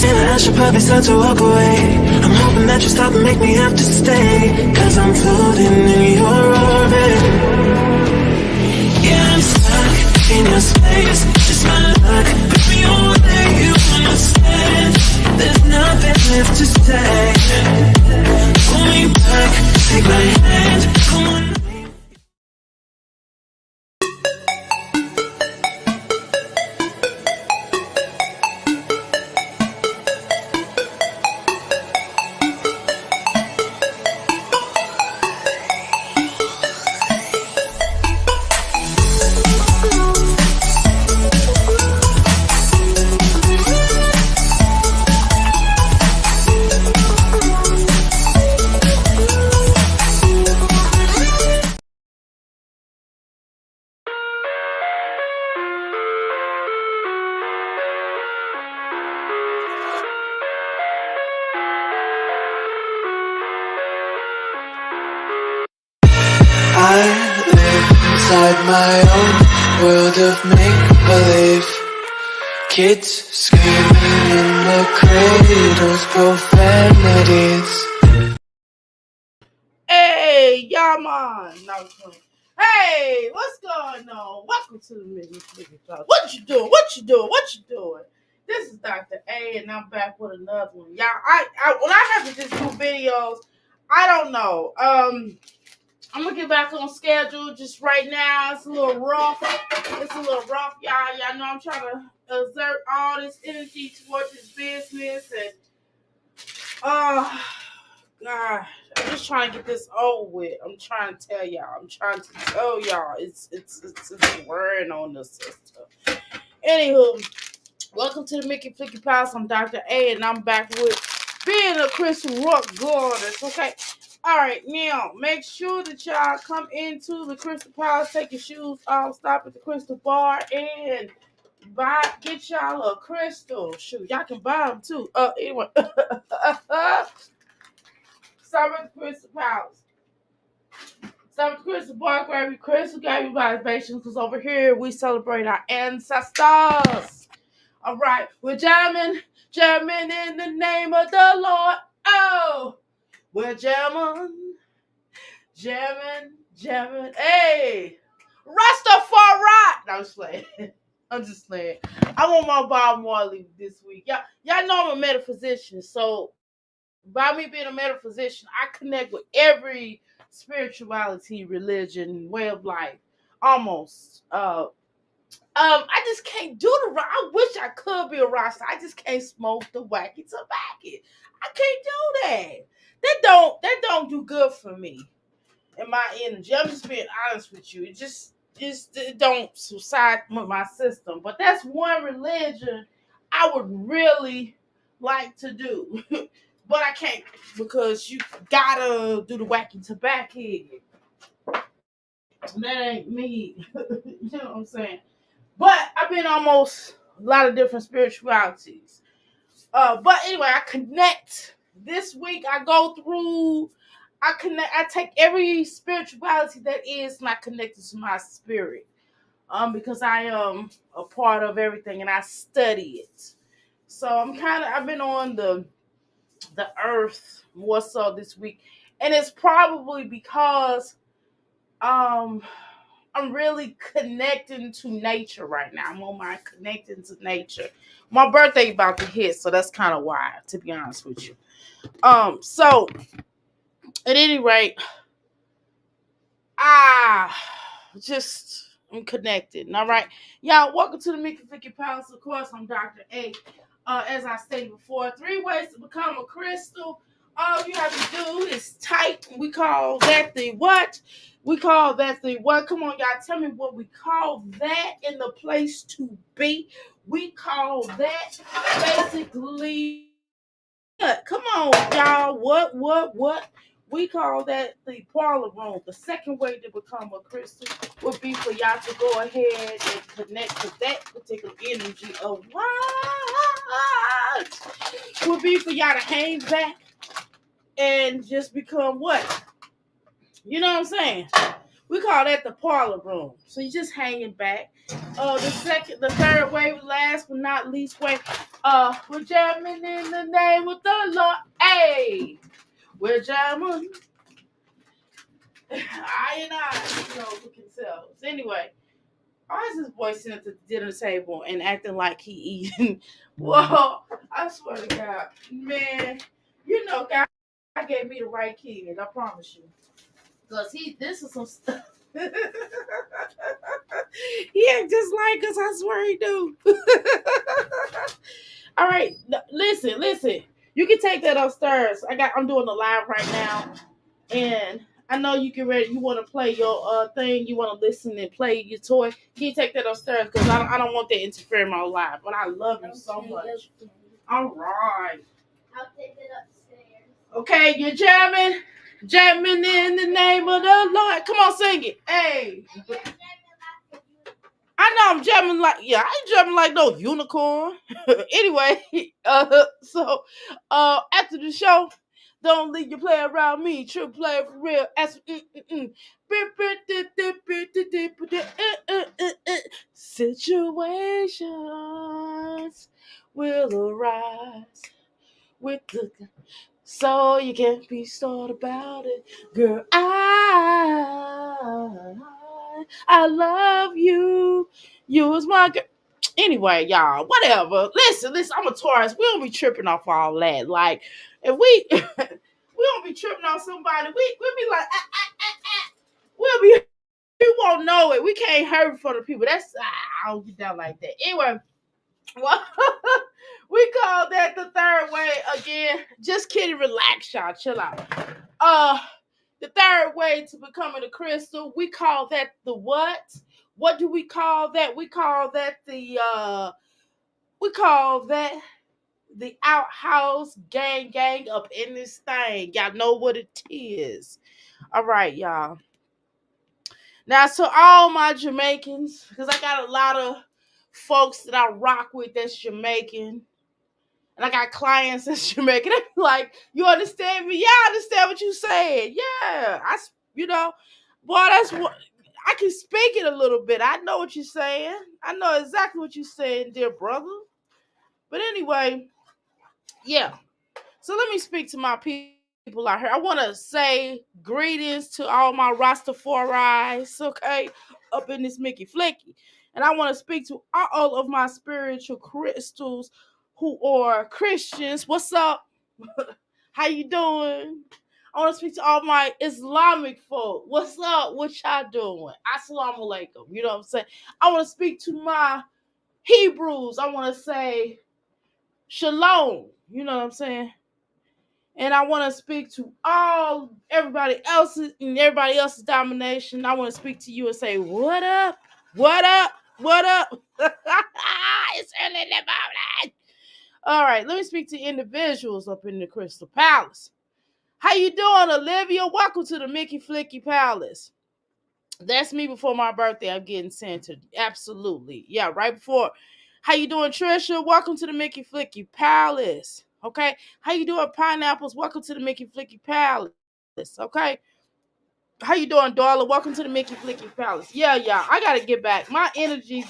I should probably start to walk away. I'm hoping that you stop and make me have to stay, 'cause I'm floating in your orbit. Yeah, I'm stuck in your space. Just my luck. Put me on where you understand. There's nothing left to say. Pull me back, take my hand. Come on. I live inside my own world of make-believe. Kids screaming in the cradles, profanities. Hey, y'all man. No, hey, what's going on? Welcome to the Mixed Talk. What you doing? What you doing? What you doing? This is Dr. A, and I'm back with another one. Y'all, I when I have to just do videos, I don't know. I'm gonna get back on schedule. Just right now, it's a little rough. Y'all. Y'all know I'm trying to exert all this energy towards this business, and God, I'm just trying to get this over with. I'm trying to tell y'all. It's wearing on the system. Anywho, welcome to the Mickey Flicky Palace. I'm Dr. A, and I'm back with being a Crystal Rock goddess. Okay. All right, now make sure that y'all come into the Crystal Palace, take your shoes off, stop at the Crystal Bar, and get y'all a crystal. Shoot, y'all can buy them too. Anyway, stop at the Crystal Palace. Stop at the Crystal Bar, grab your crystal, grab your libations, because over here we celebrate our ancestors. All right, we're jamming in the name of the Lord. Oh, we're jamming. Hey, Rastafari. No, I'm just playing. I want my Bob Marley this week. Y'all know I'm a metaphysician, so by me being a metaphysician, I connect with every spirituality, religion, way of life, almost. I just can't do I wish I could be a roster. I just can't smoke the wacky tobacco. I can't do that. That don't do good for me and my energy. I'm just being honest with you. It don't subside with my system. But that's one religion I would really like to do. But I can't, because you gotta do the wacky tobacco. That ain't me. You know what I'm saying? But I've been almost a lot of different spiritualities. But anyway, I connect. This week I take every spirituality that is, and I connect it to my spirit. Because I am a part of everything and I study it. So I've been on the earth more so this week. And it's probably because I'm really connecting to nature right now. I'm on my connecting to nature. My birthday about to hit, so that's kind of why, to be honest with you. So at any rate, I'm connected. All right, y'all. Welcome to the Mickey Flicky Palace. Of course, I'm Dr. A. As I stated before, 3 ways to become a crystal. All you have to do is type. We call that the what? We call that the what? Come on, y'all. Tell me what we call that in the place to be. We call that basically. Come on, y'all. What? We call that the parlor room. The second way to become a crystal would be for y'all to go ahead and connect to that particular energy of what? Would be for y'all to hang back and just become what? You know what I'm saying? We call that the parlor room. So you just hanging back. The third wave, last but not least wave. We're jamming in the name of the Lord. Hey, we're jamming. We can tell. So anyway, why is this boy sitting at the dinner table and acting like he eating? Whoa, I swear to God, man, God gave me the right kid. I promise you. Cause this is some stuff. He ain't just like us. I swear he do. All right, listen. You can take that upstairs. I'm doing the live right now, and I know you get ready. You want to play your thing. You want to listen and play your toy. Can you take that upstairs? Because I don't want that interfering with my live. But I love you so much. All right. I'll take it upstairs. Okay, you're jamming in the name of the Lord. Come on, sing it. Hey. I know I'm jamming I ain't jamming like no unicorn. Anyway, after the show, don't leave your play around me. True play for real. Situations will arise with the so you can't be sort about it, girl. I love you. You was my girl. Anyway, y'all, whatever. Listen. I'm a Taurus. We don't be tripping off all that. Like, if we we don't be tripping off somebody, we'll be like, we'll be. We won't know it. We can't hurt for the people. I don't get down like that. Anyway, well, we call that the third way again. Just kidding. Relax, y'all. Chill out. The third way to becoming a crystal, we call that the what? What do we call that? We call that the outhouse gang up in this thing. Y'all know what it is. All right, y'all. Now, to all my Jamaicans, because I got a lot of folks that I rock with that's Jamaican, and I got clients that's Jamaican. They be like, you understand me? Yeah, I understand what you saying. Yeah, boy, that's what I can speak it a little bit. I know what you're saying. I know exactly what you're saying, dear brother. But anyway, yeah. So let me speak to my people out here. I want to say greetings to all my Rastafaris, okay, up in this Mickey Flicky. And I want to speak to all of my spiritual crystals who are Christians. What's up? How you doing? I want to speak to all my Islamic folk. What's up? What y'all doing? Assalamu alaikum. You know what I'm saying? I want to speak to my Hebrews. I want to say shalom. You know what I'm saying? And I want to speak to everybody else's domination. I want to speak to you and say, what up? What up? What up? It's early in the morning. All right, let me speak to individuals up in the Crystal Palace. How you doing, Olivia? Welcome to the Mickey Flicky Palace. That's me before my birthday. I'm getting centered. Absolutely. Yeah, right before. How you doing, Trisha? Welcome to the Mickey Flicky Palace. Okay. How you doing, Pineapples? Welcome to the Mickey Flicky Palace. Okay. How you doing, Darla? Welcome to the Mickey Flicky Palace. Yeah. I gotta get back. My energy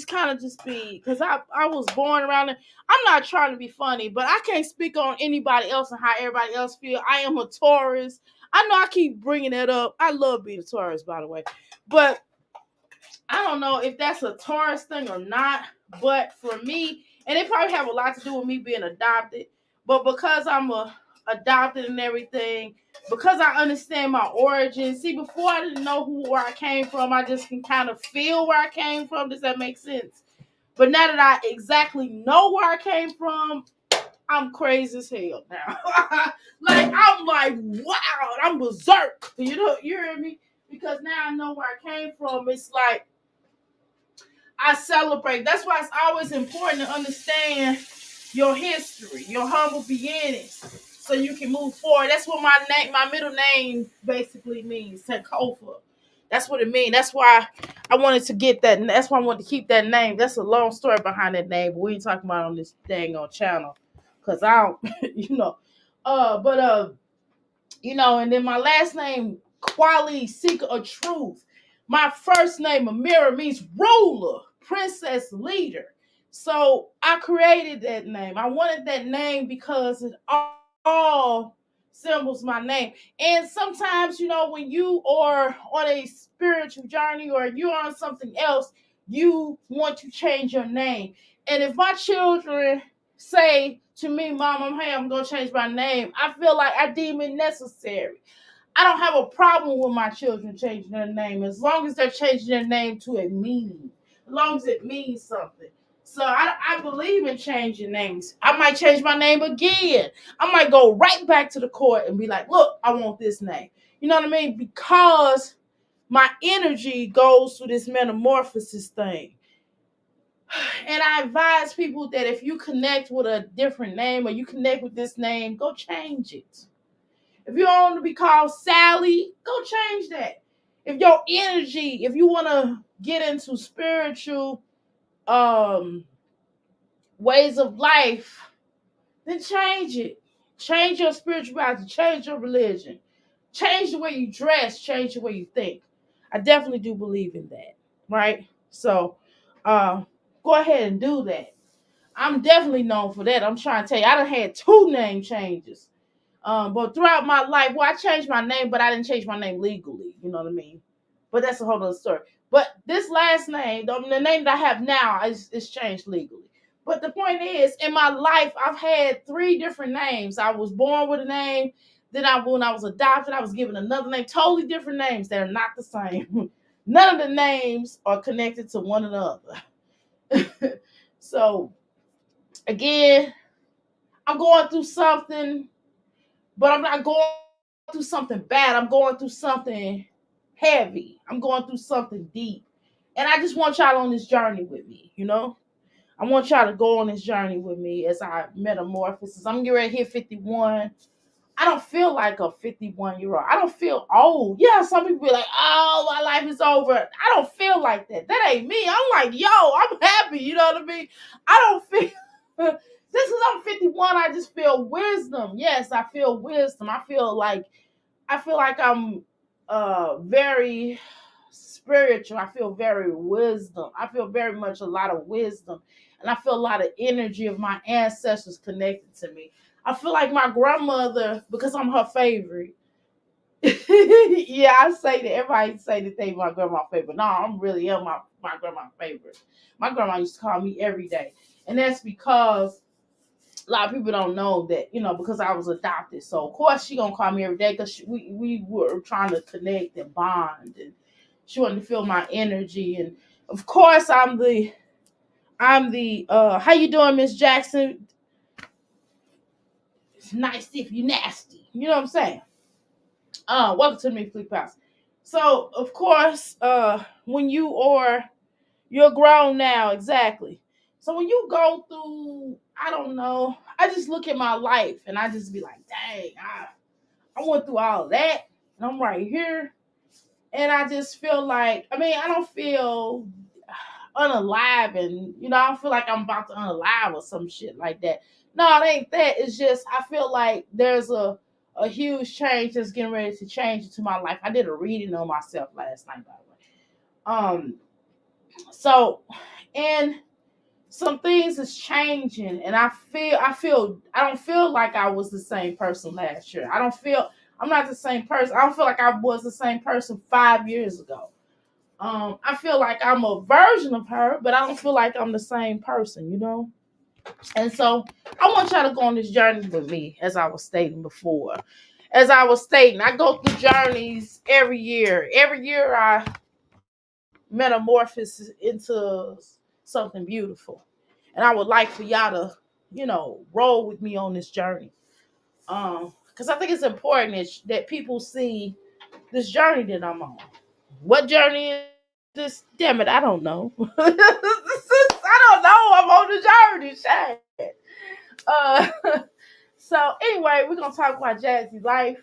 kind of just be because I was born around it. I'm not trying to be funny, but I can't speak on anybody else and how everybody else feel. I am a Taurus. I know I keep bringing that up. I love being a Taurus, by the way, but I don't know if that's a Taurus thing or not. But for me, and it probably have a lot to do with me being adopted. But because I'm adopted and everything, because I understand my origins. See, before I didn't know where I came from, I just can kind of feel where I came from. Does that make sense? But now that I exactly know where I came from, I'm crazy as hell now. I'm like, wow, I'm berserk. You hear me? Because now I know where I came from. It's like I celebrate. That's why it's always important to understand your history, your humble beginnings, so you can move forward. That's what my middle name basically means, Sankofa. That's what it means. That's why I wanted to get that. That's why I wanted to keep that name. That's a long story behind that name, but we ain't talking about it on this dang on channel. Cause I don't, but And then my last name, Quality Seeker of Truth. My first name, Amira, means ruler, princess, leader. So I created that name. I wanted that name because it all symbols my name. And sometimes, when you are on a spiritual journey or you're on something else, you want to change your name. And if my children say to me, Mom, hey, I'm going to change my name, I feel like I deem it necessary. I don't have a problem with my children changing their name as long as they're changing their name to a meaning, as long as it means something. So I believe in changing names. I might change my name again. I might go right back to the court and be like, look, I want this name. You know what I mean? Because my energy goes through this metamorphosis thing. And I advise people that if you connect with a different name or you connect with this name, go change it. If you want to be called Sally, go change that. If your energy, if you want to get into spiritual ways of life, then change it. Change your spirituality, change your religion, change the way you dress, change the way you think. I definitely do believe in that, right? So uh, go ahead and do that. I'm definitely known for that. I'm trying to tell you, I done had 2 name changes. But throughout my life, well, I changed my name, but I didn't change my name legally. You know what I mean? But that's a whole other story. But this last name, the name that I have now, is changed legally. But the point is, in my life, I've had 3 different names. I was born with a name. Then when I was adopted, I was given another name. Totally different names that are not the same. None of the names are connected to one another. So again, I'm going through something, but I'm not going through something bad. I'm going through something heavy. I'm going through something deep. And I just want y'all on this journey with me. I want y'all to go on this journey with me as I metamorphosis. I'm getting ready to hit 51. I don't feel like a 51-year-old. I don't feel old. Yeah, some people be like, oh, my life is over. I don't feel like that. That ain't me. I'm like, yo, I'm happy. You know what I mean? I don't feel this is I'm 51. I just feel wisdom. Yes, I feel wisdom. I feel like I'm very spiritual. I feel very wisdom. I feel very much a lot of wisdom. And I feel a lot of energy of my ancestors connected to me. I feel like my grandmother, because I'm her favorite. Yeah, I say that everybody say that they my grandma favorite. No, I'm really am my grandma favorite. My grandma used to call me every day. And that's because a lot of people don't know that, because I was adopted. So of course she gonna call me every day because we were trying to connect and bond, and she wanted to feel my energy. And of course I'm the how you doing, Miss Jackson? It's nice if you nasty. You know what I'm saying? Welcome to the Me Fleek House. So of course, when you're grown now, exactly. So when you go through, I don't know, I just look at my life and I just be like, dang, I went through all of that and I'm right here. And I just feel like, I don't feel unalive and, I don't feel like I'm about to unalive or some shit like that. No, it ain't that. It's just, I feel like there's a huge change that's getting ready to change into my life. I did a reading on myself last night, by the way. So, and some things is changing, and I don't feel like I was the same person last year. I'm not the same person. I don't feel like I was the same person 5 years ago. I feel like I'm a version of her, but I don't feel like I'm the same person. And so I want y'all to go on this journey with me, as I was stating before. As I was stating, I go through journeys every year. Every year I metamorphose into something beautiful. And I would like for y'all to, roll with me on this journey. Because I think it's important that people see this journey that I'm on. What journey is this? Damn it, I don't know. I don't know. I'm on the journey. Shit. Uh, so anyway, we're gonna talk about Jazzy life.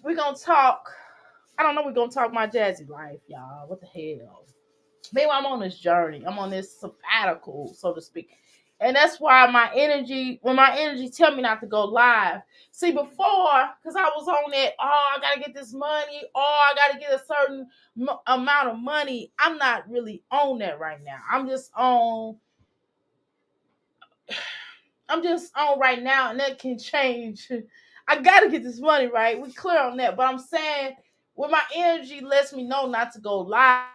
We're gonna talk. I don't know. We're gonna talk about Jazzy life, y'all. What the hell? Maybe I'm on this journey. I'm on this sabbatical, so to speak. And that's why my energy, when my energy tell me not to go live. See, before, because I was on that, oh, I gotta get this money, or I gotta get a certain amount of money. I'm not really on that right now. I'm just on right now, and that can change. I gotta get this money right. We clear on that. But I'm saying, when my energy lets me know not to go live,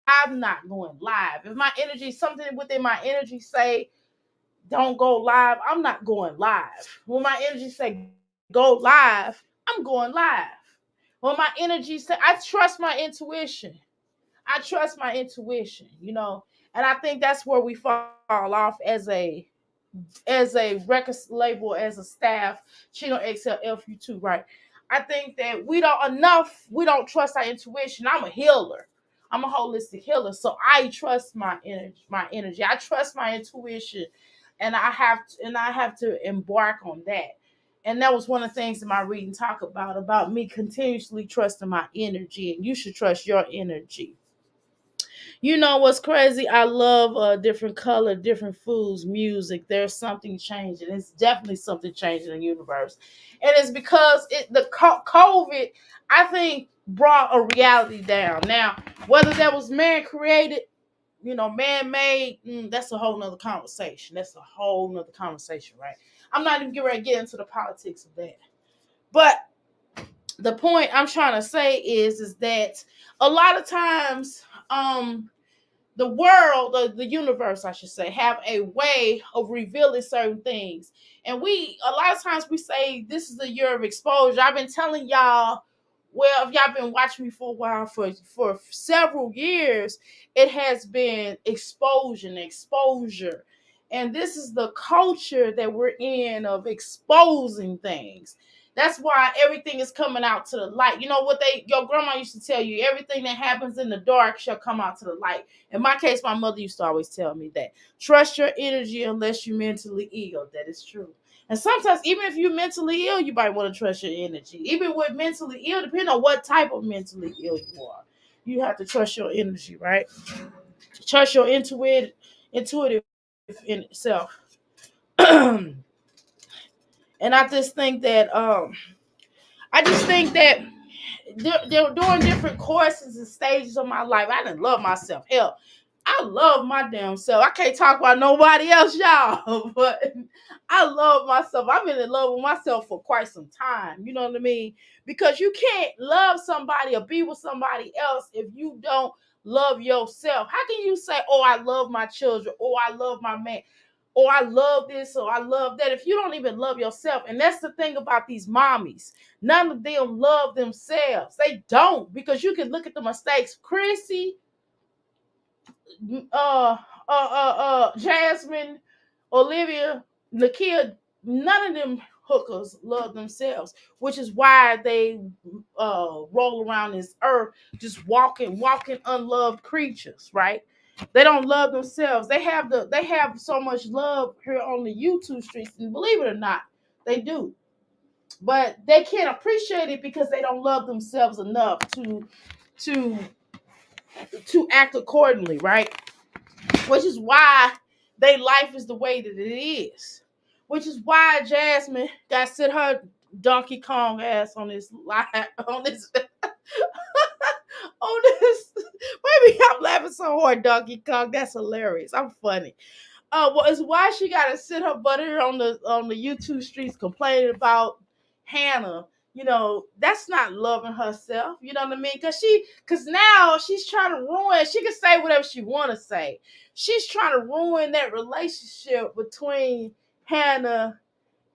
I'm not going live. If my energy, something within my energy say don't go live, I'm not going live. When my energy say go live, I'm going live. When my energy say, I trust my intuition. I trust my intuition, and I think that's where we fall off as a record label, as a staff, Chino XL FU2, right? I think that we don't trust our intuition. I'm a healer. I'm a holistic healer. So I trust my energy. I trust my intuition. And I have to embark on that. And that was one of the things in my reading talk about me continuously trusting my energy. And you should trust your energy. You know what's crazy? I love different color, different foods, music. There's something changing. It's definitely something changing in the universe, and it's because COVID, I think, brought a reality down. Now, whether that was man created, man made, that's a whole nother conversation. That's a whole nother conversation, right? I'm not even getting ready to get into the politics of that, but the point I'm trying to say is that a lot of times, the world, the universe, I should say, have a way of revealing certain things. And a lot of times we say this is the year of exposure. I've been telling y'all, well, if y'all been watching me for a while, for several years, it has been exposure. And this is the culture that we're in of exposing things. That's why everything is coming out to the light. You know what your grandma used to tell you, everything that happens in the dark shall come out to the light. In my case, my mother used to always tell me that. Trust your energy unless you're mentally ill. That is true. And sometimes, even if you're mentally ill, you might want to trust your energy. Even with mentally ill, depending on what type of mentally ill you are, you have to trust your energy, right? Trust your intuitive in itself. And I just think that during different courses and stages of my life, I didn't love myself. Hell, I love my damn self. I can't talk about nobody else, y'all, but I love myself. I've been in love with myself for quite some time. You know what I mean? Because you can't love somebody or be with somebody else if you don't love yourself. How can you say, oh, I love my children, or I love my man, or I love this, or I love that, if you don't even love yourself? And that's the thing about these mommies. None of them love themselves. They don't, because you can look at the mistakes. Chrissy, Jasmine, Olivia, Nakia, none of them hookers love themselves, which is why they roll around this earth just walking unloved creatures, right? They don't love themselves. They have so much love here on the YouTube streets, and believe it or not, they do. But they can't appreciate it because they don't love themselves enough to to act accordingly, right? Which is why their life is the way that it is. Which is why Jasmine got to sit her Donkey Kong ass on this live, on this on this. Maybe I'm laughing so hard, Donkey Kong. That's hilarious. I'm funny. Well, it's why she got to sit her butt here on the YouTube streets complaining about Hannah. That's not loving herself. You know what I mean? Cause now she's trying to ruin. She can say whatever she want to say. She's trying to ruin that relationship between Hannah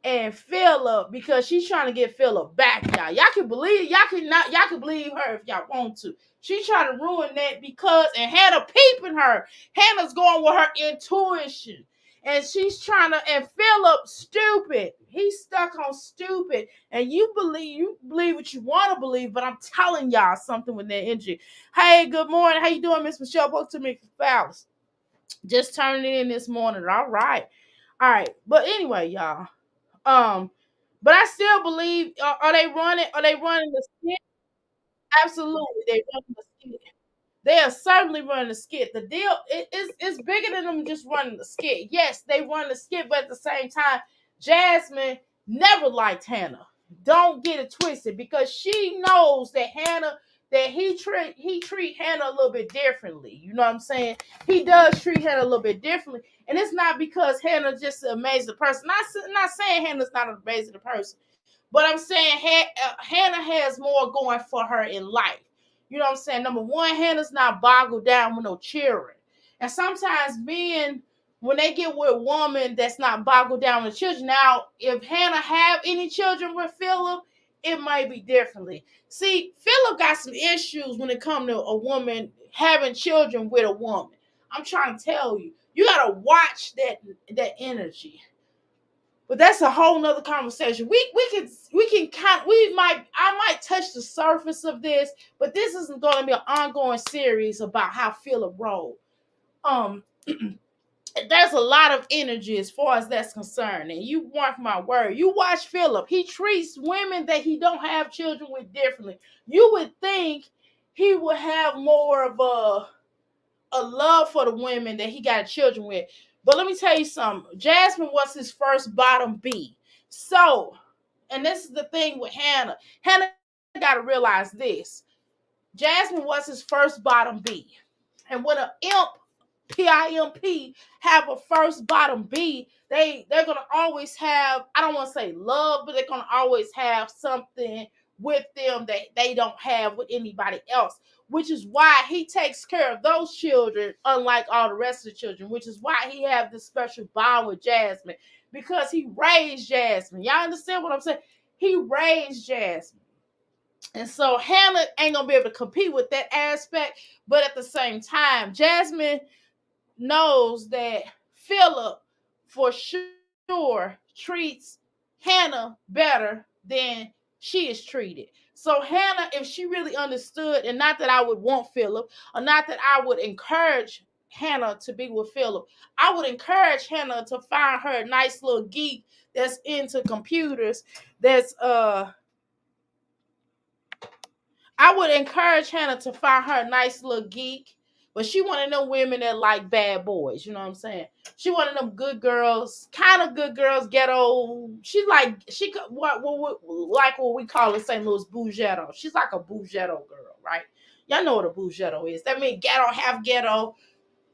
and Philip, because she's trying to get Philip back, y'all. Y'all can believe her if y'all want to. She's trying to ruin that because, and Hannah peeping her. Hannah's going with her intuition. And she's trying to, and Philip stupid. He's stuck on stupid. And you believe what you want to believe, but I'm telling y'all something with that energy. Hey, good morning. How you doing, Miss Michelle? Book to me, Fowles. Just turning it in this morning. All right. All right. But anyway, y'all. Um, but I still believe. Are they running? Are they running the skit? Absolutely, they running the skit. They are certainly running the skit. The deal is bigger than them just running the skit. Yes, they run the skit, but at the same time, Jasmine never liked Hannah. Don't get it twisted, because she knows that he treat Hannah a little bit differently. You know what I'm saying? He does treat Hannah a little bit differently, and it's not because Hannah's just an amazing person. Not saying Hannah's not an amazing person, but I'm saying Hannah has more going for her in life. You know what I'm saying? Number one, Hannah's not boggled down with no children. And sometimes men, when they get with a woman that's not boggled down with children, now, if Hannah have any children with Philip, it might be differently. See, Philip got some issues when it comes to a woman having children with a woman. I'm trying to tell you, you gotta watch that energy. But that's a whole nother conversation. I might touch the surface of this, but this isn't going to be an ongoing series about how Philip rolled. Um, there's a lot of energy as far as that's concerned, and you mark my word. You watch Philip; he treats women that he don't have children with differently. You would think he would have more of a love for the women that he got children with. But let me tell you something. Jasmine was his first bottom B. So, and this is the thing with Hannah. Hannah got to realize this. Jasmine was his first bottom B. And when an imp, P-I-M-P, have a first bottom B, they're going to always have, I don't want to say love, but they're going to always have something with them that they don't have with anybody else, which is why he takes care of those children, unlike all the rest of the children, which is why he have this special bond with Jasmine, because he raised Jasmine. Y'all understand what I'm saying? He raised Jasmine. And so Hannah ain't going to be able to compete with that aspect, but at the same time, Jasmine knows that Philip for sure treats Hannah better than she is treated. So Hannah, if she really understood, and not that I would want Philip, or not that I would encourage Hannah to be with Philip, I would encourage Hannah to find her a nice little geek that's into computers, that's I would encourage Hannah to find her a nice little geek, but she one of them women that like bad boys. You know what I'm saying? She one of them good girls, kind of good girls, ghetto. What like what we call in St. Louis bougetto. She's like a bougetto girl, right? Y'all know what a bougetto is. That means ghetto, half ghetto,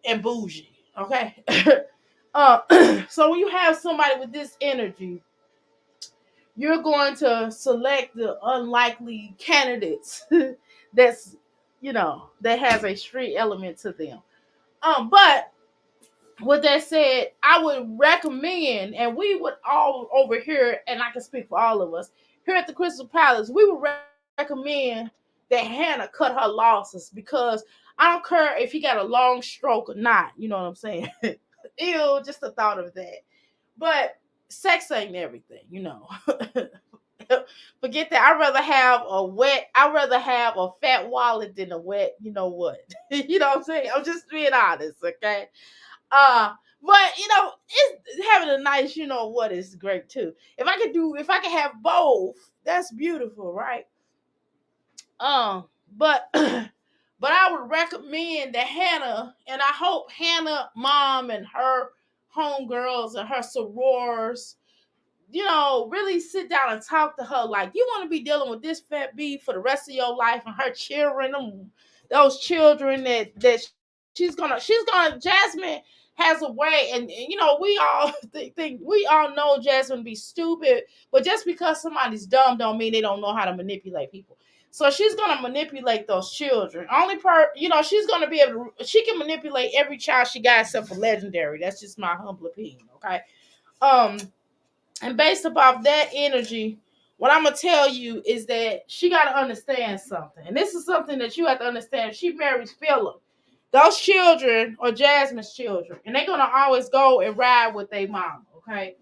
and bougie. Okay. So when you have somebody with this energy, you're going to select the unlikely candidates that's, that has a street element to them. But with that said, I would recommend, and we would all over here, and I can speak for all of us here at the Crystal Palace, we would recommend that Hannah cut her losses, because I don't care if he got a long stroke or not. You know what I'm saying? Ew, just the thought of that. But sex ain't everything. Forget that. I'd rather have a fat wallet than a wet, you know what? You know what I'm saying? I'm just being honest, okay? But it's having a nice, what is great too. If I could have both, that's beautiful, right? But but I would recommend that Hannah, and I hope Hannah mom and her homegirls and her sorors, really sit down and talk to her. Like, you want to be dealing with this fat bee for the rest of your life, and her children, those children that Jasmine has a way, and we all think we all know Jasmine be stupid, but just because somebody's dumb don't mean they don't know how to manipulate people. So she's gonna manipulate those children. She's gonna be able to. She can manipulate every child she got except for Legendary. That's just my humble opinion. Okay. And based upon that energy, what I'm gonna tell you is that she gotta understand something, and this is something that you have to understand. She marries Philip. Those children are Jasmine's children, and they're gonna always go and ride with their mama. Okay,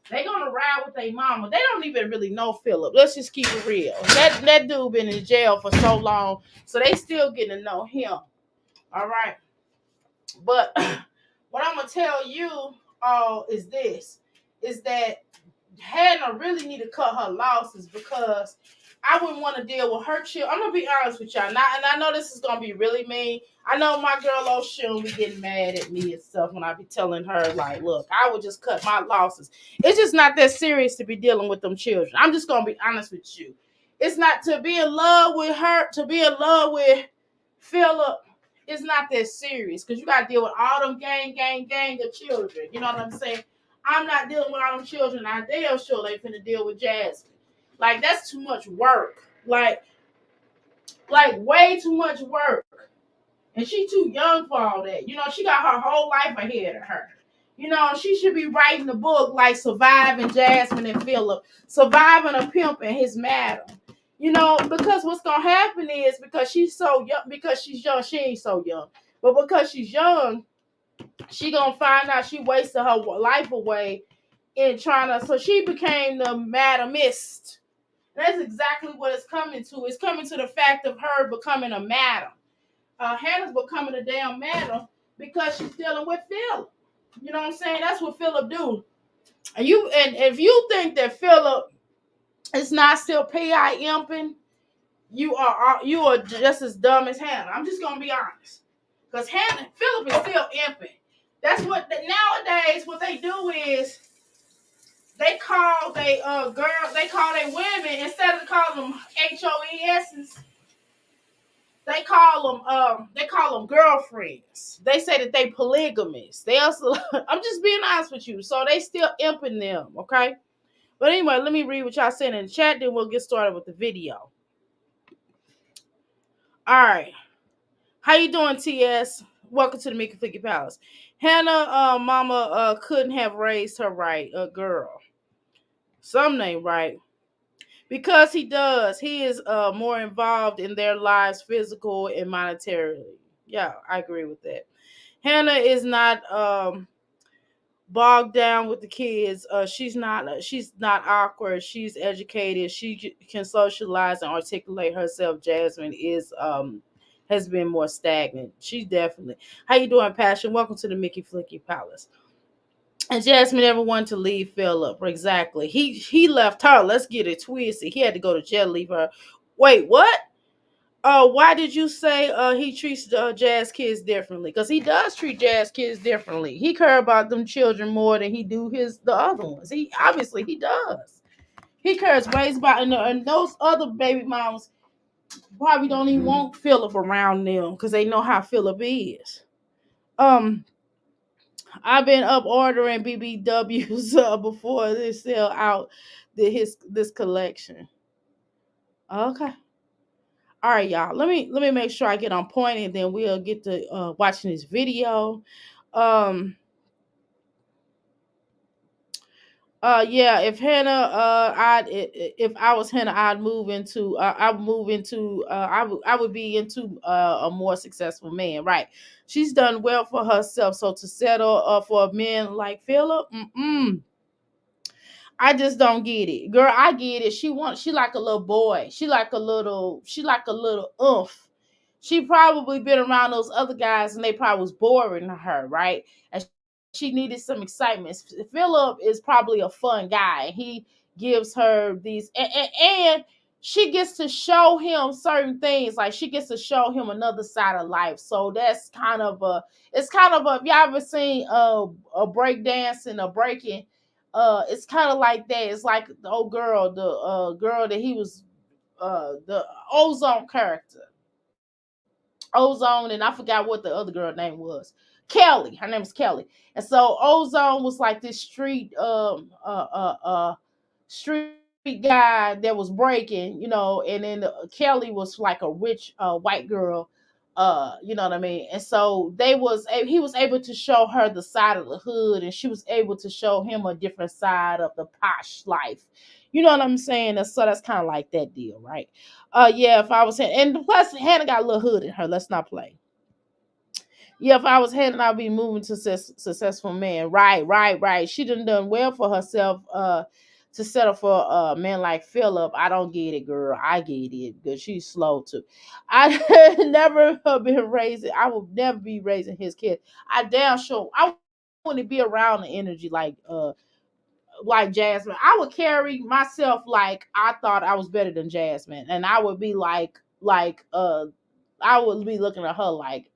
they're gonna ride with their mama. They don't even really know Philip. Let's just keep it real. That dude been in jail for so long, so they still getting to know him. All right, but what I'm gonna tell you all is this: is that Hannah really need to cut her losses because I wouldn't want to deal with her children. I'm gonna be honest with y'all. Now, and I know this is gonna be really mean. I know my girl O'Shun be getting mad at me and stuff when I be telling her like, look, I would just cut my losses. It's just not that serious to be dealing with them children. I'm just gonna be honest with you. It's not to be in love with her, to be in love with Philip. It's not that serious because you gotta deal with all them gang of children. You know what I'm saying? I'm not dealing with all them children. I damn sure they finna deal with Jazzy. Like that's too much work. Like way too much work. And she too young for all that. You know, she got her whole life ahead of her. You know, she should be writing a book like Surviving Jasmine and Philip, Surviving a Pimp and His Madam. You know, because what's gonna happen is because she's so young, because she's young, she ain't so young. But because she's young, she gonna find out she wasted her life away in trying to. So she became the madamist. That's exactly what it's coming to. It's coming to the fact of her becoming a madam. Hannah's becoming a damn madam because she's dealing with Philip. You know what I'm saying? That's what Philip do. And if you think that Philip is not still PIMping, you are just as dumb as Hannah. I'm just gonna be honest. Because Philip is still imping. That's what nowadays what they do is they call they call they women instead of calling them HOESs, they call them girlfriends. They say that they polygamous. They also I'm just being honest with you. So they still imping them, okay? But anyway, let me read what y'all said in the chat, then we'll get started with the video. All right. How you doing, TS? Welcome to the Mickey Flicky Palace. Hannah, mama, couldn't have raised her right, a girl. Some name right. Because he does. He is more involved in their lives, physical and monetarily. Yeah, I agree with that. Hannah is not bogged down with the kids. She's not awkward. She's educated. She can socialize and articulate herself. Jasmine is has been more stagnant. She definitely. How you doing, Passion? Welcome to the Mickey Flicky Palace. And Jasmine never wanted to leave Philip. Exactly. He left her. Let's get it twisted. He had to go to jail, leave her. Wait, what? Why did you say he treats jazz kids differently? Because he does treat jazz kids differently. He care about them children more than he do the other ones. He obviously he does. He cares ways about and those other baby moms probably don't even want Philip around them because they know how Philip is. Um, I've been up ordering BBWs before they sell out this collection. Okay. All right, y'all. Let me make sure I get on point, and then we'll get to watching this video. Um, yeah. If Hannah, if I was Hannah, I'd move into. I would move into. I would be into a more successful man. Right. She's done well for herself. So to settle for a man like Philip, I just don't get it. Girl, I get it. She like a little boy. She like a little oomph. She probably been around those other guys and they probably was boring to her, right? And she needed some excitement. Philip is probably a fun guy. He gives her these and she gets to show him certain things. Like she gets to show him another side of life. So that's kind of a it's kind of a if y'all ever seen a break dance and a breaking it's kind of like that. It's like the old girl, the girl that he was the Ozone character. Ozone, and I forgot what the other girl name was. Kelly. Her name is Kelly. And so Ozone was like this street guy that was breaking, and then Kelly was like a rich white girl, you know what I mean? And so he was able to show her the side of the hood, and she was able to show him a different side of the posh life. You know what I'm saying? And so that's kind of like that deal, right? Yeah, if I was and plus Hannah got a little hood in her. Let's not play. Yeah, if I was Hannah, I'd be moving to successful man. Right. She done well for herself. To settle for a man like Philip, I don't get it, girl. I get it because she's slow too. I never been raising. I will never be raising his kid. I damn sure I wouldn't be around the energy like like Jasmine. I would carry myself like I thought I was better than Jasmine, and I would be I would be looking at her like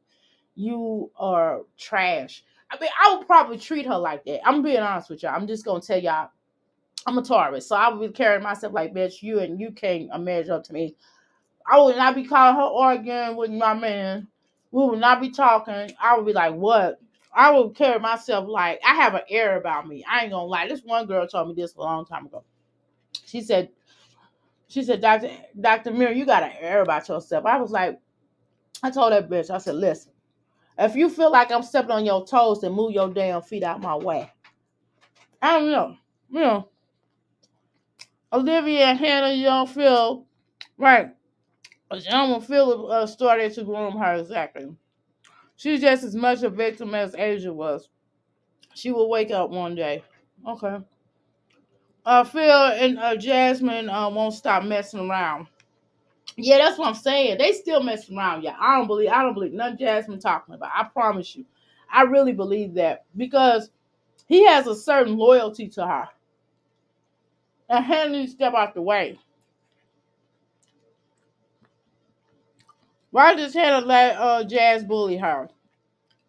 you are trash. I mean, I would probably treat her like that. I'm being honest with y'all. I'm just gonna tell y'all I'm a Taurus, so I would be carrying myself like, bitch, you can't measure up to me. I would not be calling her arguing with my man. We would not be talking. I would be like, what? I would carry myself like I have an air about me. I ain't gonna lie. This one girl told me this a long time ago. She said, Dr. Mir, you got an air about yourself. I was like, I told that bitch, I said, listen, if you feel like I'm stepping on your toes, then move your damn feet out my way. I don't know. You know, Olivia and Hannah, you don't feel right. Young Philip started to groom her exactly. She's just as much a victim as Asia was. She will wake up one day. Okay. Phil and Jasmine won't stop messing around. Yeah, that's what I'm saying. They still messing around. Yeah, I don't believe none Jasmine talking about. I promise you. I really believe that because he has a certain loyalty to her. And Hannah needs to step out the way. Why does Hannah let Jazz bully her?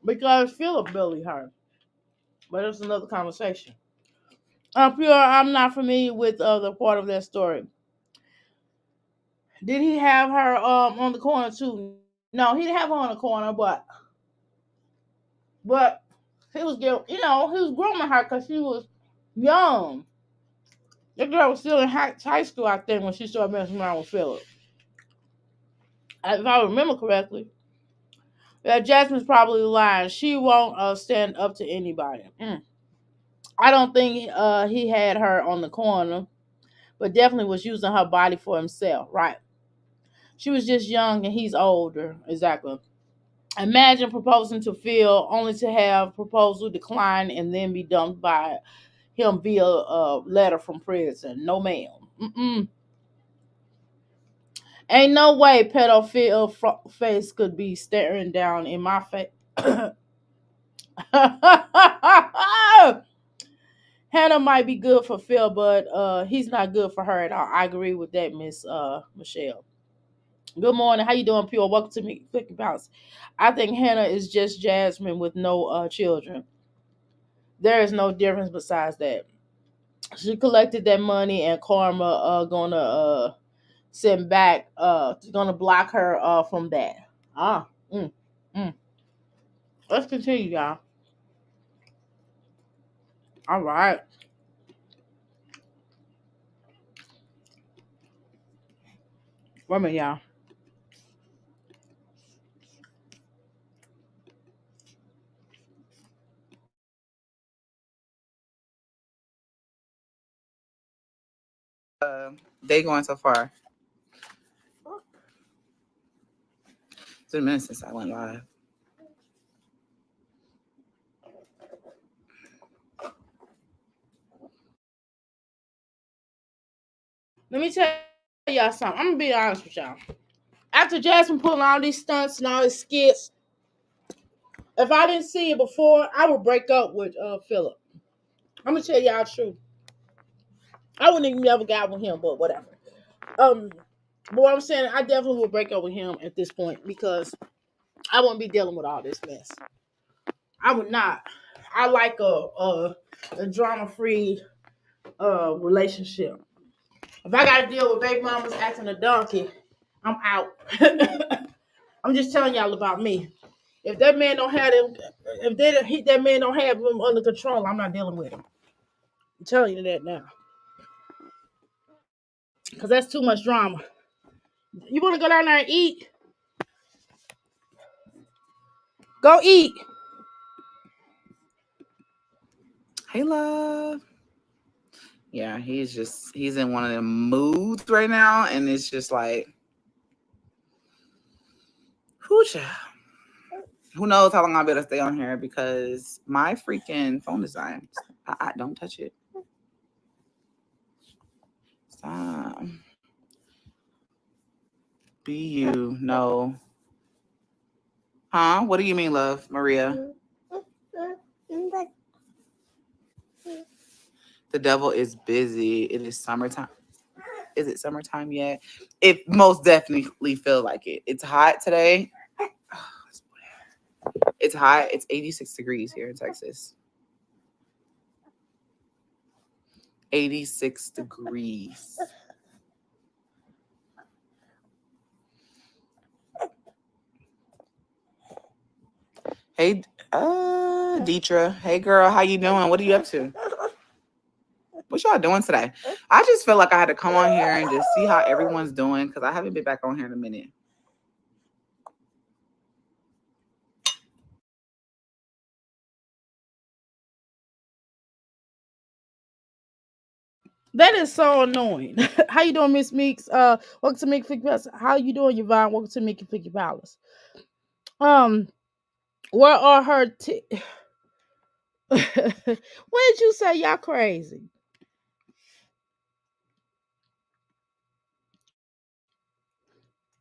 Because Philip bullied her. But it's another conversation. Pure, I'm not familiar with the part of that story. Did he have her on the corner too? No, he didn't have her on the corner, but he was he was grooming her because she was young. The girl was still in high school, I think, when she started messing around with Philip. If I remember correctly, Jasmine's probably lying. She won't stand up to anybody. I don't think he had her on the corner, but definitely was using her body for himself, right? She was just young and he's older. Exactly. Imagine proposing to Phil only to have proposal decline and then be dumped by him via a letter from prison. No, ma'am. Mm-mm. Ain't no way pedophile face could be staring down in my face. Hannah might be good for Phil, but he's not good for her at all. I agree with that, Miss Michelle. Good morning. How you doing, Pure? Welcome to me, Cookie House. I think Hannah is just Jasmine with no children. There is no difference besides that. She collected that money, and karma gonna send back. Gonna block her from that. Ah. Mm, mm. Let's continue, y'all. All right. Wait a minute, y'all. They going so far. It's been a minute since I went live. Let me tell y'all something. I'm gonna be honest with y'all. After Jasmine pulling all these stunts and all these skits, if I didn't see it before, I would break up with Philip. I'm gonna tell y'all the truth. I wouldn't even never got with him, but whatever. Um, but what I'm saying, I definitely would break up with him at this point because I wouldn't be dealing with all this mess. I would not. I like a drama free relationship. If I got to deal with baby mamas acting a donkey, I'm out. I'm just telling y'all about me. If that man don't have him, that man don't have him under control, I'm not dealing with him. I'm telling you that now, because that's too much drama. You want to go down there and eat? Go eat. Hey, love. Yeah, he's in one of them moods right now, and it's just like, whoo, who knows how long I'll be able to stay on here because my freaking phone is dying. I don't touch it. Stop. Be you. No. Huh? What do you mean, love, Maria? The devil is busy. It is summertime. Is it summertime yet? It most definitely feel like it. It's hot today. It's hot. It's 86 degrees here in Texas. 86 degrees. Hey, Deetra. Hey, girl. How you doing? What are you up to? What y'all doing today? I just feel like I had to come on here and just see how everyone's doing because I haven't been back on here in a minute. That is so annoying. How you doing, Miss Meeks? Welcome to Mickey Figgy Palace. How you doing, Yvonne? Welcome to Mickey Figgy Palace. Where are her? What did you say? Y'all crazy.